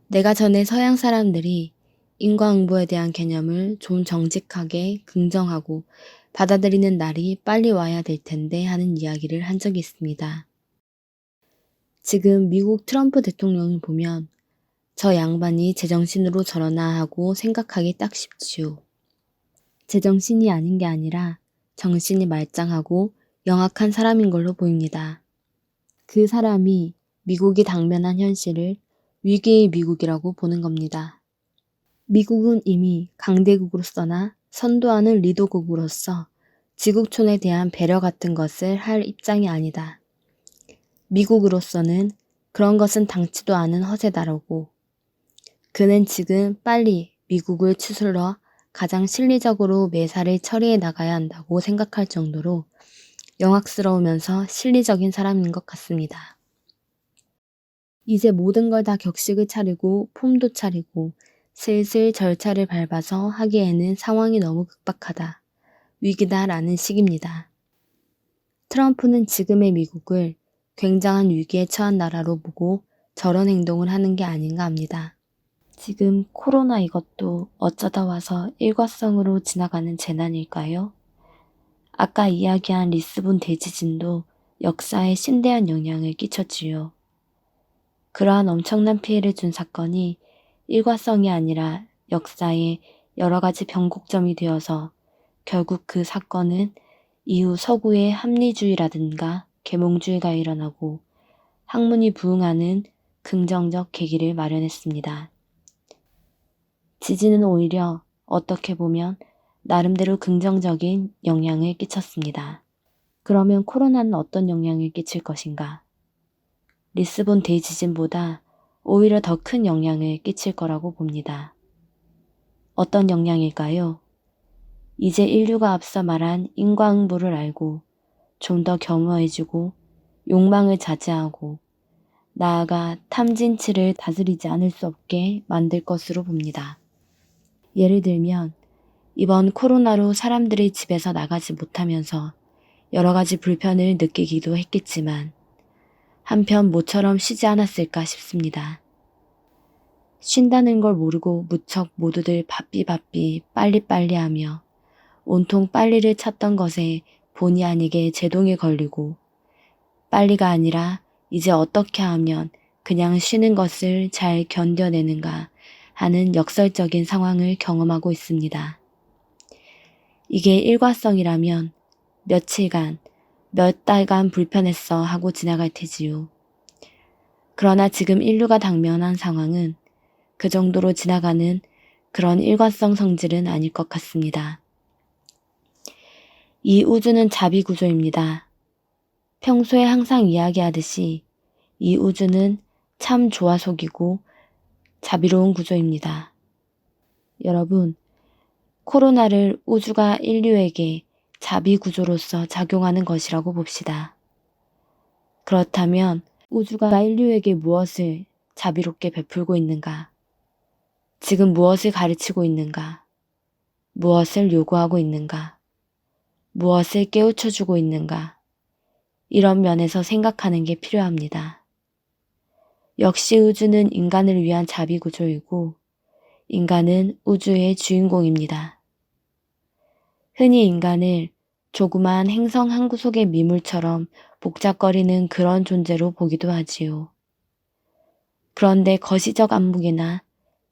내가 전에 서양 사람들이 인과응보에 대한 개념을 좀 정직하게 긍정하고 받아들이는 날이 빨리 와야 될 텐데 하는 이야기를 한 적이 있습니다. 지금 미국 트럼프 대통령을 보면 저 양반이 제정신으로 저러나 하고 생각하기 딱 쉽지요. 제정신이 아닌 게 아니라 정신이 말짱하고 영악한 사람인 걸로 보입니다. 그 사람이 미국이 당면한 현실을 위기의 미국이라고 보는 겁니다. 미국은 이미 강대국으로서나 선도하는 리더국으로서 지구촌에 대한 배려 같은 것을 할 입장이 아니다. 미국으로서는 그런 것은 당치도 않은 허세다라고. 그는 지금 빨리 미국을 추슬러 가장 실리적으로 매사를 처리해 나가야 한다고 생각할 정도로 영악스러우면서 실리적인 사람인 것 같습니다. 이제 모든 걸 다 격식을 차리고 폼도 차리고 슬슬 절차를 밟아서 하기에는 상황이 너무 급박하다. 위기다라는 식입니다. 트럼프는 지금의 미국을 굉장한 위기에 처한 나라로 보고 저런 행동을 하는 게 아닌가 합니다. 지금 코로나 이것도 어쩌다 와서 일과성으로 지나가는 재난일까요? 아까 이야기한 리스본 대지진도 역사에 심대한 영향을 끼쳤지요. 그러한 엄청난 피해를 준 사건이 일과성이 아니라 역사의 여러 가지 변곡점이 되어서 결국 그 사건은 이후 서구의 합리주의라든가 계몽주의가 일어나고 학문이 부흥하는 긍정적 계기를 마련했습니다. 지진은 오히려 어떻게 보면 나름대로 긍정적인 영향을 끼쳤습니다. 그러면 코로나는 어떤 영향을 끼칠 것인가? 리스본 대지진보다 오히려 더 큰 영향을 끼칠 거라고 봅니다. 어떤 영향일까요? 이제 인류가 앞서 말한 인과응보를 알고 좀 더 겸허해지고 욕망을 자제하고 나아가 탐진치를 다스리지 않을 수 없게 만들 것으로 봅니다. 예를 들면 이번 코로나로 사람들이 집에서 나가지 못하면서 여러 가지 불편을 느끼기도 했겠지만 한편 모처럼 쉬지 않았을까 싶습니다. 쉰다는 걸 모르고 무척 모두들 바삐 빨리빨리 하며 온통 빨리를 찾던 것에 본의 아니게 제동이 걸리고 빨리가 아니라 이제 어떻게 하면 그냥 쉬는 것을 잘 견뎌내는가 하는 역설적인 상황을 경험하고 있습니다. 이게 일과성이라면 며칠간, 몇 달간 불편했어 하고 지나갈 테지요. 그러나 지금 인류가 당면한 상황은 그 정도로 지나가는 그런 일과성 성질은 아닐 것 같습니다. 이 우주는 자비구조입니다. 평소에 항상 이야기하듯이 이 우주는 참 좋아 속이고 자비로운 구조입니다. 여러분, 코로나를 우주가 인류에게 자비구조로서 작용하는 것이라고 봅시다. 그렇다면 우주가 인류에게 무엇을 자비롭게 베풀고 있는가? 지금 무엇을 가르치고 있는가? 무엇을 요구하고 있는가? 무엇을 깨우쳐주고 있는가? 이런 면에서 생각하는 게 필요합니다. 역시 우주는 인간을 위한 자비구조이고 인간은 우주의 주인공입니다. 흔히 인간을 조그마한 행성 한 구석의 미물처럼 복잡거리는 그런 존재로 보기도 하지요. 그런데 거시적 안목이나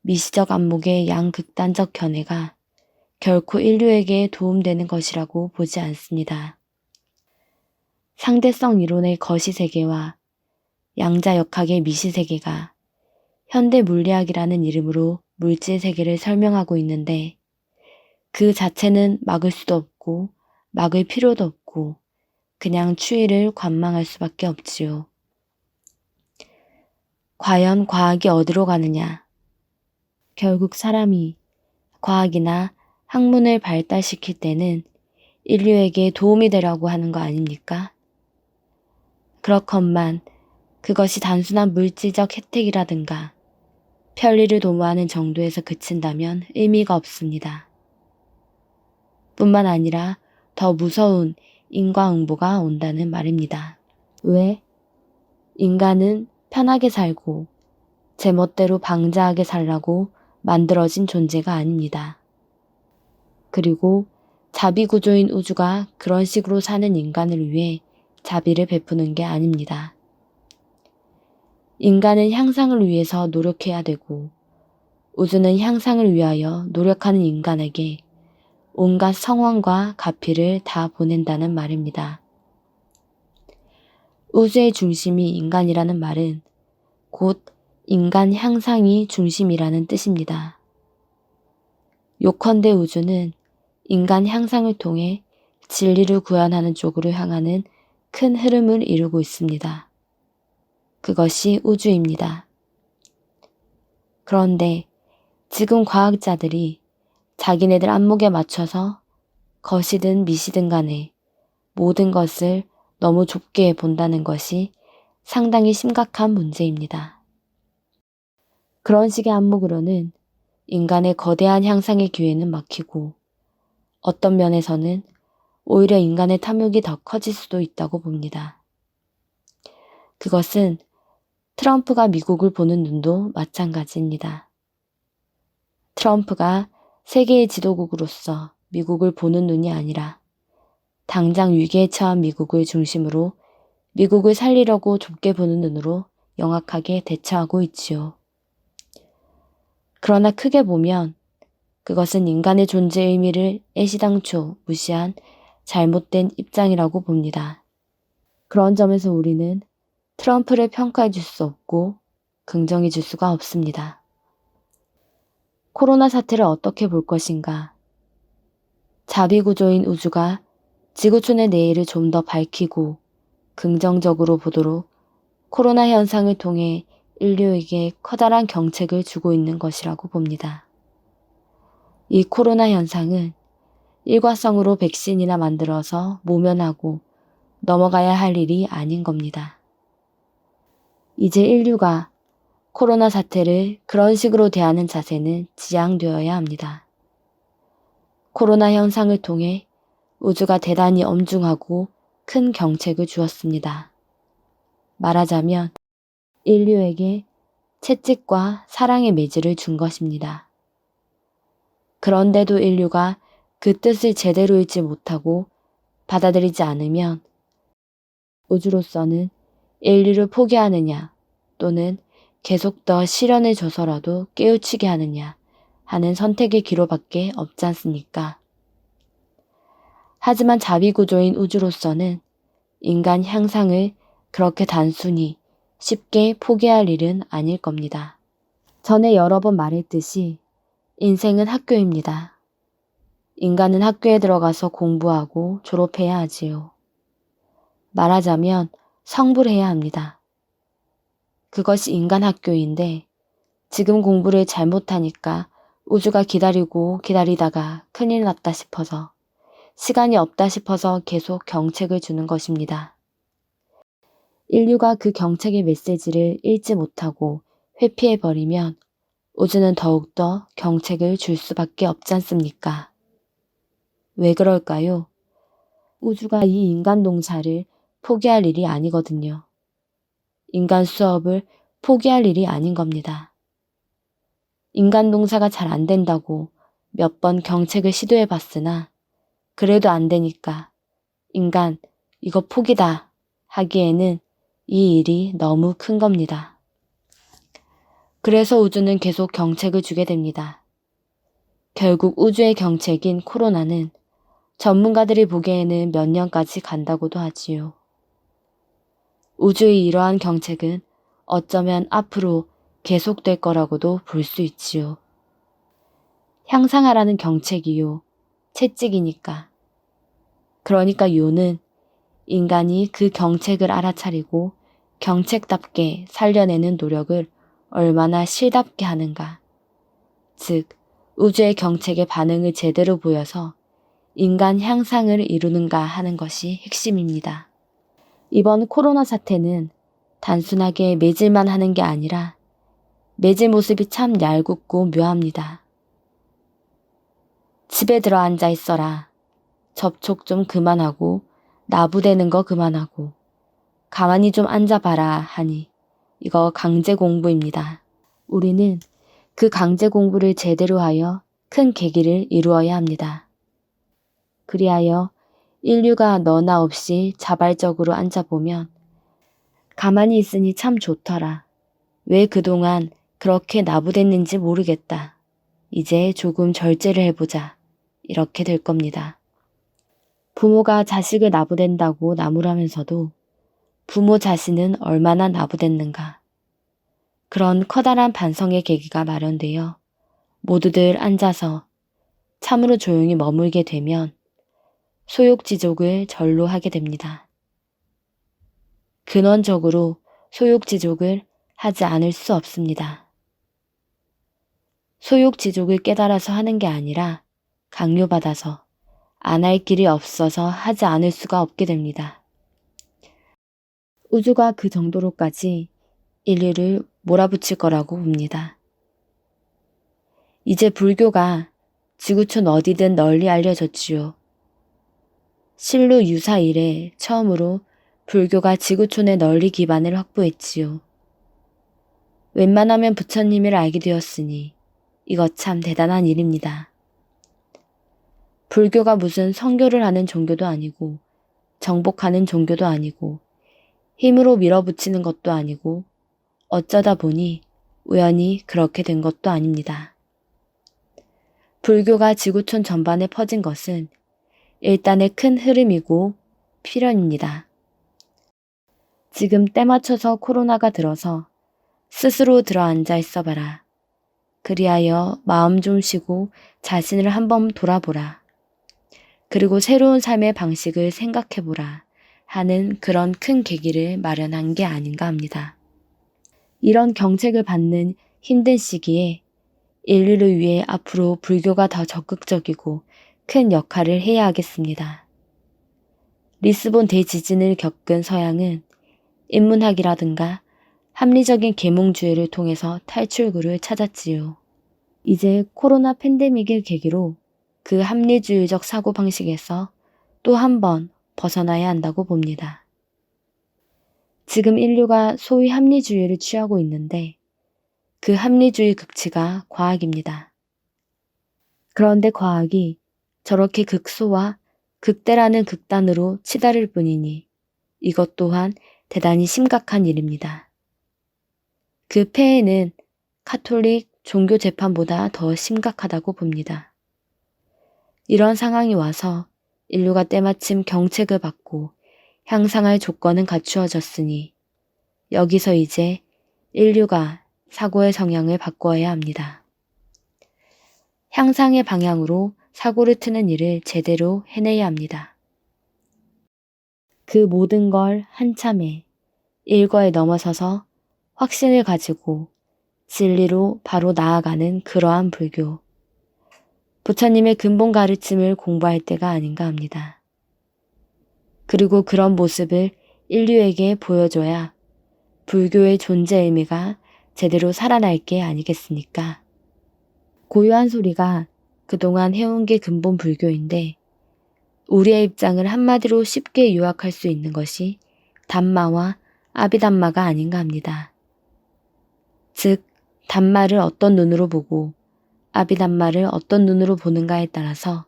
미시적 안목의 양극단적 견해가 결코 인류에게 도움되는 것이라고 보지 않습니다. 상대성 이론의 거시세계와 양자역학의 미시세계가 현대 물리학이라는 이름으로 물질세계를 설명하고 있는데 그 자체는 막을 수도 없고 막을 필요도 없고 그냥 추이를 관망할 수밖에 없지요. 과연 과학이 어디로 가느냐? 결국 사람이 과학이나 학문을 발달시킬 때는 인류에게 도움이 되라고 하는 거 아닙니까? 그렇건만 그것이 단순한 물질적 혜택이라든가 편리를 도모하는 정도에서 그친다면 의미가 없습니다. 뿐만 아니라 더 무서운 인과응보가 온다는 말입니다. 왜? 인간은 편하게 살고 제멋대로 방자하게 살라고 만들어진 존재가 아닙니다. 그리고 자비구조인 우주가 그런 식으로 사는 인간을 위해 자비를 베푸는 게 아닙니다. 인간은 향상을 위해서 노력해야 되고 우주는 향상을 위하여 노력하는 인간에게 온갖 성원과 가피를 다 보낸다는 말입니다. 우주의 중심이 인간이라는 말은 곧 인간 향상이 중심이라는 뜻입니다. 요컨대 우주는 인간 향상을 통해 진리를 구현하는 쪽으로 향하는 큰 흐름을 이루고 있습니다. 그것이 우주입니다. 그런데 지금 과학자들이 자기네들 안목에 맞춰서 거시든 미시든 간에 모든 것을 너무 좁게 본다는 것이 상당히 심각한 문제입니다. 그런 식의 안목으로는 인간의 거대한 향상의 기회는 막히고 어떤 면에서는 오히려 인간의 탐욕이 더 커질 수도 있다고 봅니다. 그것은 트럼프가 미국을 보는 눈도 마찬가지입니다. 트럼프가 세계의 지도국으로서 미국을 보는 눈이 아니라 당장 위기에 처한 미국을 중심으로 미국을 살리려고 좁게 보는 눈으로 영악하게 대처하고 있지요. 그러나 크게 보면 그것은 인간의 존재 의미를 애시당초 무시한 잘못된 입장이라고 봅니다. 그런 점에서 우리는 트럼프를 평가해 줄 수 없고 긍정해 줄 수가 없습니다. 코로나 사태를 어떻게 볼 것인가? 자비구조인 우주가 지구촌의 내일을 좀 더 밝히고 긍정적으로 보도록 코로나 현상을 통해 인류에게 커다란 경책을 주고 있는 것이라고 봅니다. 이 코로나 현상은 일과성으로 백신이나 만들어서 모면하고 넘어가야 할 일이 아닌 겁니다. 이제 인류가 코로나 사태를 그런 식으로 대하는 자세는 지양되어야 합니다. 코로나 현상을 통해 우주가 대단히 엄중하고 큰 경책을 주었습니다. 말하자면 인류에게 채찍과 사랑의 매질을 준 것입니다. 그런데도 인류가 그 뜻을 제대로 읽지 못하고 받아들이지 않으면 우주로서는 인류를 포기하느냐 또는 계속 더 시련을 줘서라도 깨우치게 하느냐 하는 선택의 기로밖에 없지 않습니까? 하지만 자비구조인 우주로서는 인간 향상을 그렇게 단순히 쉽게 포기할 일은 아닐 겁니다. 전에 여러 번 말했듯이 인생은 학교입니다. 인간은 학교에 들어가서 공부하고 졸업해야 하지요. 말하자면 성불해야 합니다. 그것이 인간 학교인데 지금 공부를 잘못하니까 우주가 기다리고 기다리다가 큰일 났다 싶어서 시간이 없다 싶어서 계속 경책을 주는 것입니다. 인류가 그 경책의 메시지를 읽지 못하고 회피해버리면 우주는 더욱더 경책을 줄 수밖에 없지 않습니까? 왜 그럴까요? 우주가 이 인간 농사를 포기할 일이 아니거든요. 인간 수업을 포기할 일이 아닌 겁니다. 인간 농사가 잘 안 된다고 몇 번 경책을 시도해 봤으나 그래도 안 되니까 인간 이거 포기다 하기에는 이 일이 너무 큰 겁니다. 그래서 우주는 계속 경책을 주게 됩니다. 결국 우주의 경책인 코로나는 전문가들이 보기에는 몇 년까지 간다고도 하지요. 우주의 이러한 경책은 어쩌면 앞으로 계속될 거라고도 볼 수 있지요. 향상하라는 경책이요. 채찍이니까. 그러니까 요는 인간이 그 경책을 알아차리고 경책답게 살려내는 노력을 얼마나 실답게 하는가. 즉, 우주의 경책에 반응을 제대로 보여서 인간 향상을 이루는가 하는 것이 핵심입니다. 이번 코로나 사태는 단순하게 매질만 하는 게 아니라 매질 모습이 참 얄궂고 묘합니다. 집에 들어 앉아 있어라. 접촉 좀 그만하고 나부대는 거 그만하고 가만히 좀 앉아봐라 하니 이거 강제 공부입니다. 우리는 그 강제 공부를 제대로 하여 큰 계기를 이루어야 합니다. 그리하여 인류가 너나 없이 자발적으로 앉아보면 가만히 있으니 참 좋더라. 왜 그동안 그렇게 나부댔는지 모르겠다. 이제 조금 절제를 해보자. 이렇게 될 겁니다. 부모가 자식을 나부댄다고 나무라면서도 부모 자신은 얼마나 나부댔는가. 그런 커다란 반성의 계기가 마련되어 모두들 앉아서 참으로 조용히 머물게 되면 소욕지족을 절로 하게 됩니다. 근원적으로 소욕지족을 하지 않을 수 없습니다. 소욕지족을 깨달아서 하는 게 아니라 강요받아서 안 할 길이 없어서 하지 않을 수가 없게 됩니다. 우주가 그 정도로까지 인류를 몰아붙일 거라고 봅니다. 이제 불교가 지구촌 어디든 널리 알려졌지요. 신루 유사 이래 처음으로 불교가 지구촌에 널리 기반을 확보했지요. 웬만하면 부처님을 알게 되었으니 이것 참 대단한 일입니다. 불교가 무슨 선교를 하는 종교도 아니고 정복하는 종교도 아니고 힘으로 밀어붙이는 것도 아니고 어쩌다 보니 우연히 그렇게 된 것도 아닙니다. 불교가 지구촌 전반에 퍼진 것은 일단의 큰 흐름이고 필연입니다. 지금 때 맞춰서 코로나가 들어서 스스로 들어앉아 있어봐라. 그리하여 마음 좀 쉬고 자신을 한번 돌아보라. 그리고 새로운 삶의 방식을 생각해보라 하는 그런 큰 계기를 마련한 게 아닌가 합니다. 이런 경책을 받는 힘든 시기에 인류를 위해 앞으로 불교가 더 적극적이고 큰 역할을 해야 하겠습니다. 리스본 대지진을 겪은 서양은 인문학이라든가 합리적인 계몽주의를 통해서 탈출구를 찾았지요. 이제 코로나 팬데믹을 계기로 그 합리주의적 사고방식에서 또 한 번 벗어나야 한다고 봅니다. 지금 인류가 소위 합리주의를 취하고 있는데 그 합리주의 극치가 과학입니다. 그런데 과학이 저렇게 극소와 극대라는 극단으로 치달을 뿐이니 이것 또한 대단히 심각한 일입니다. 그 폐해는 카톨릭 종교 재판보다 더 심각하다고 봅니다. 이런 상황이 와서 인류가 때마침 경책을 받고 향상할 조건은 갖추어졌으니 여기서 이제 인류가 사고의 성향을 바꿔야 합니다. 향상의 방향으로 사고를 트는 일을 제대로 해내야 합니다. 그 모든 걸 한참에 일과에 넘어서서 확신을 가지고 진리로 바로 나아가는 그러한 불교. 부처님의 근본 가르침을 공부할 때가 아닌가 합니다. 그리고 그런 모습을 인류에게 보여줘야 불교의 존재 의미가 제대로 살아날 게 아니겠습니까? 고요한 소리가 그동안 해온 게 근본 불교인데 우리의 입장을 한마디로 쉽게 요약할 수 있는 것이 담마와 아비담마가 아닌가 합니다. 즉, 담마를 어떤 눈으로 보고 아비담마를 어떤 눈으로 보는가에 따라서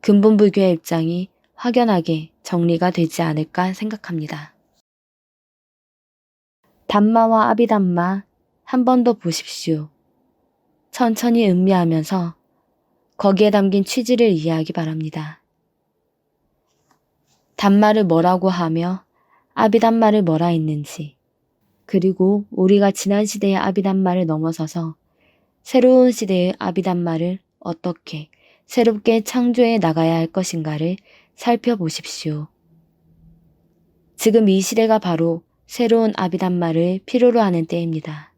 근본 불교의 입장이 확연하게 정리가 되지 않을까 생각합니다. 담마와 아비담마 한 번 더 보십시오. 천천히 음미하면서 거기에 담긴 취지를 이해하기 바랍니다. 담마를 뭐라고 하며 아비담마를 뭐라 했는지, 그리고 우리가 지난 시대의 아비담마를 넘어서서 새로운 시대의 아비담마를 어떻게 새롭게 창조해 나가야 할 것인가를 살펴보십시오. 지금 이 시대가 바로 새로운 아비담마를 필요로 하는 때입니다.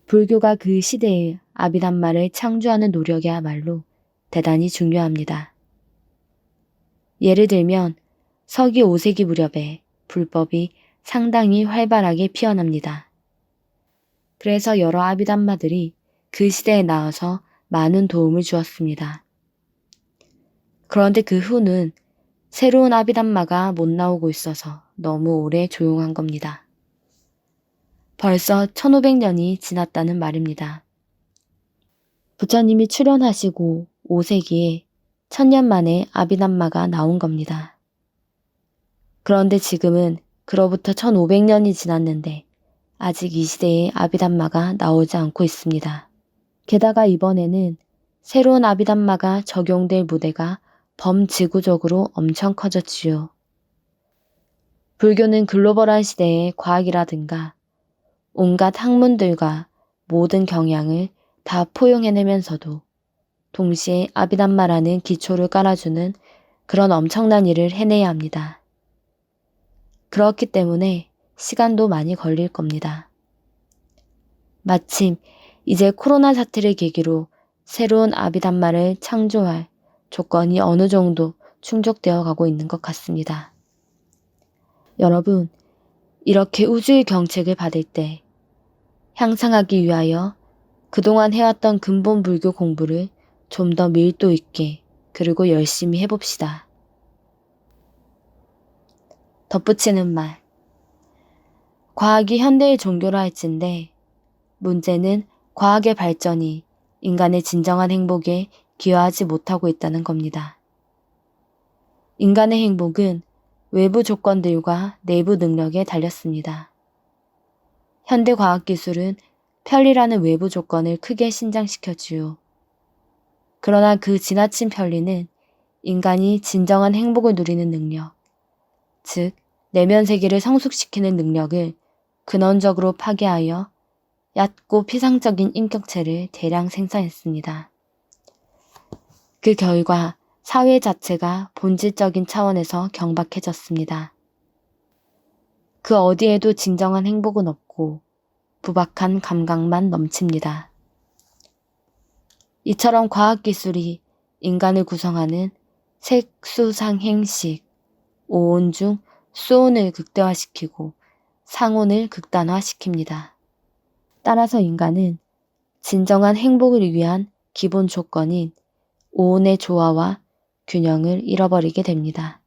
불교가 그 시대의 아비담마를 창조하는 노력이야말로 대단히 중요합니다. 예를 들면 서기 5세기 무렵에 불법이 상당히 활발하게 피어납니다. 그래서 여러 아비담마들이 그 시대에 나와서 많은 도움을 주었습니다. 그런데 그 후는 새로운 아비담마가 못 나오고 있어서 너무 오래 조용한 겁니다. 벌써 1500년이 지났다는 말입니다. 부처님이 출현하시고 5세기에 1000년 만에 아비담마가 나온 겁니다. 그런데 지금은 그로부터 1500년이 지났는데 아직 이 시대에 아비담마가 나오지 않고 있습니다. 게다가 이번에는 새로운 아비담마가 적용될 무대가 범지구적으로 엄청 커졌지요. 불교는 글로벌한 시대의 과학이라든가 온갖 학문들과 모든 경향을 다 포용해내면서도 동시에 아비담마라는 기초를 깔아주는 그런 엄청난 일을 해내야 합니다. 그렇기 때문에 시간도 많이 걸릴 겁니다. 마침 이제 코로나 사태를 계기로 새로운 아비담마를 창조할 조건이 어느 정도 충족되어 가고 있는 것 같습니다. 여러분, 이렇게 우주의 경책을 받을 때 향상하기 위하여 그동안 해왔던 근본 불교 공부를 좀 더 밀도 있게 그리고 열심히 해봅시다. 덧붙이는 말. 과학이 현대의 종교라 할진데 문제는 과학의 발전이 인간의 진정한 행복에 기여하지 못하고 있다는 겁니다. 인간의 행복은 외부 조건들과 내부 능력에 달렸습니다. 현대 과학기술은 편리라는 외부 조건을 크게 신장시켜주요. 그러나 그 지나친 편리는 인간이 진정한 행복을 누리는 능력, 즉 내면 세계를 성숙시키는 능력을 근원적으로 파괴하여 얕고 피상적인 인격체를 대량 생산했습니다. 그 결과 사회 자체가 본질적인 차원에서 경박해졌습니다. 그 어디에도 진정한 행복은 없고 부박한 감각만 넘칩니다. 이처럼 과학기술이 인간을 구성하는 색수상행식, 오온 중 수온을 극대화시키고 상온을 극단화시킵니다. 따라서 인간은 진정한 행복을 위한 기본 조건인 오온의 조화와 균형을 잃어버리게 됩니다.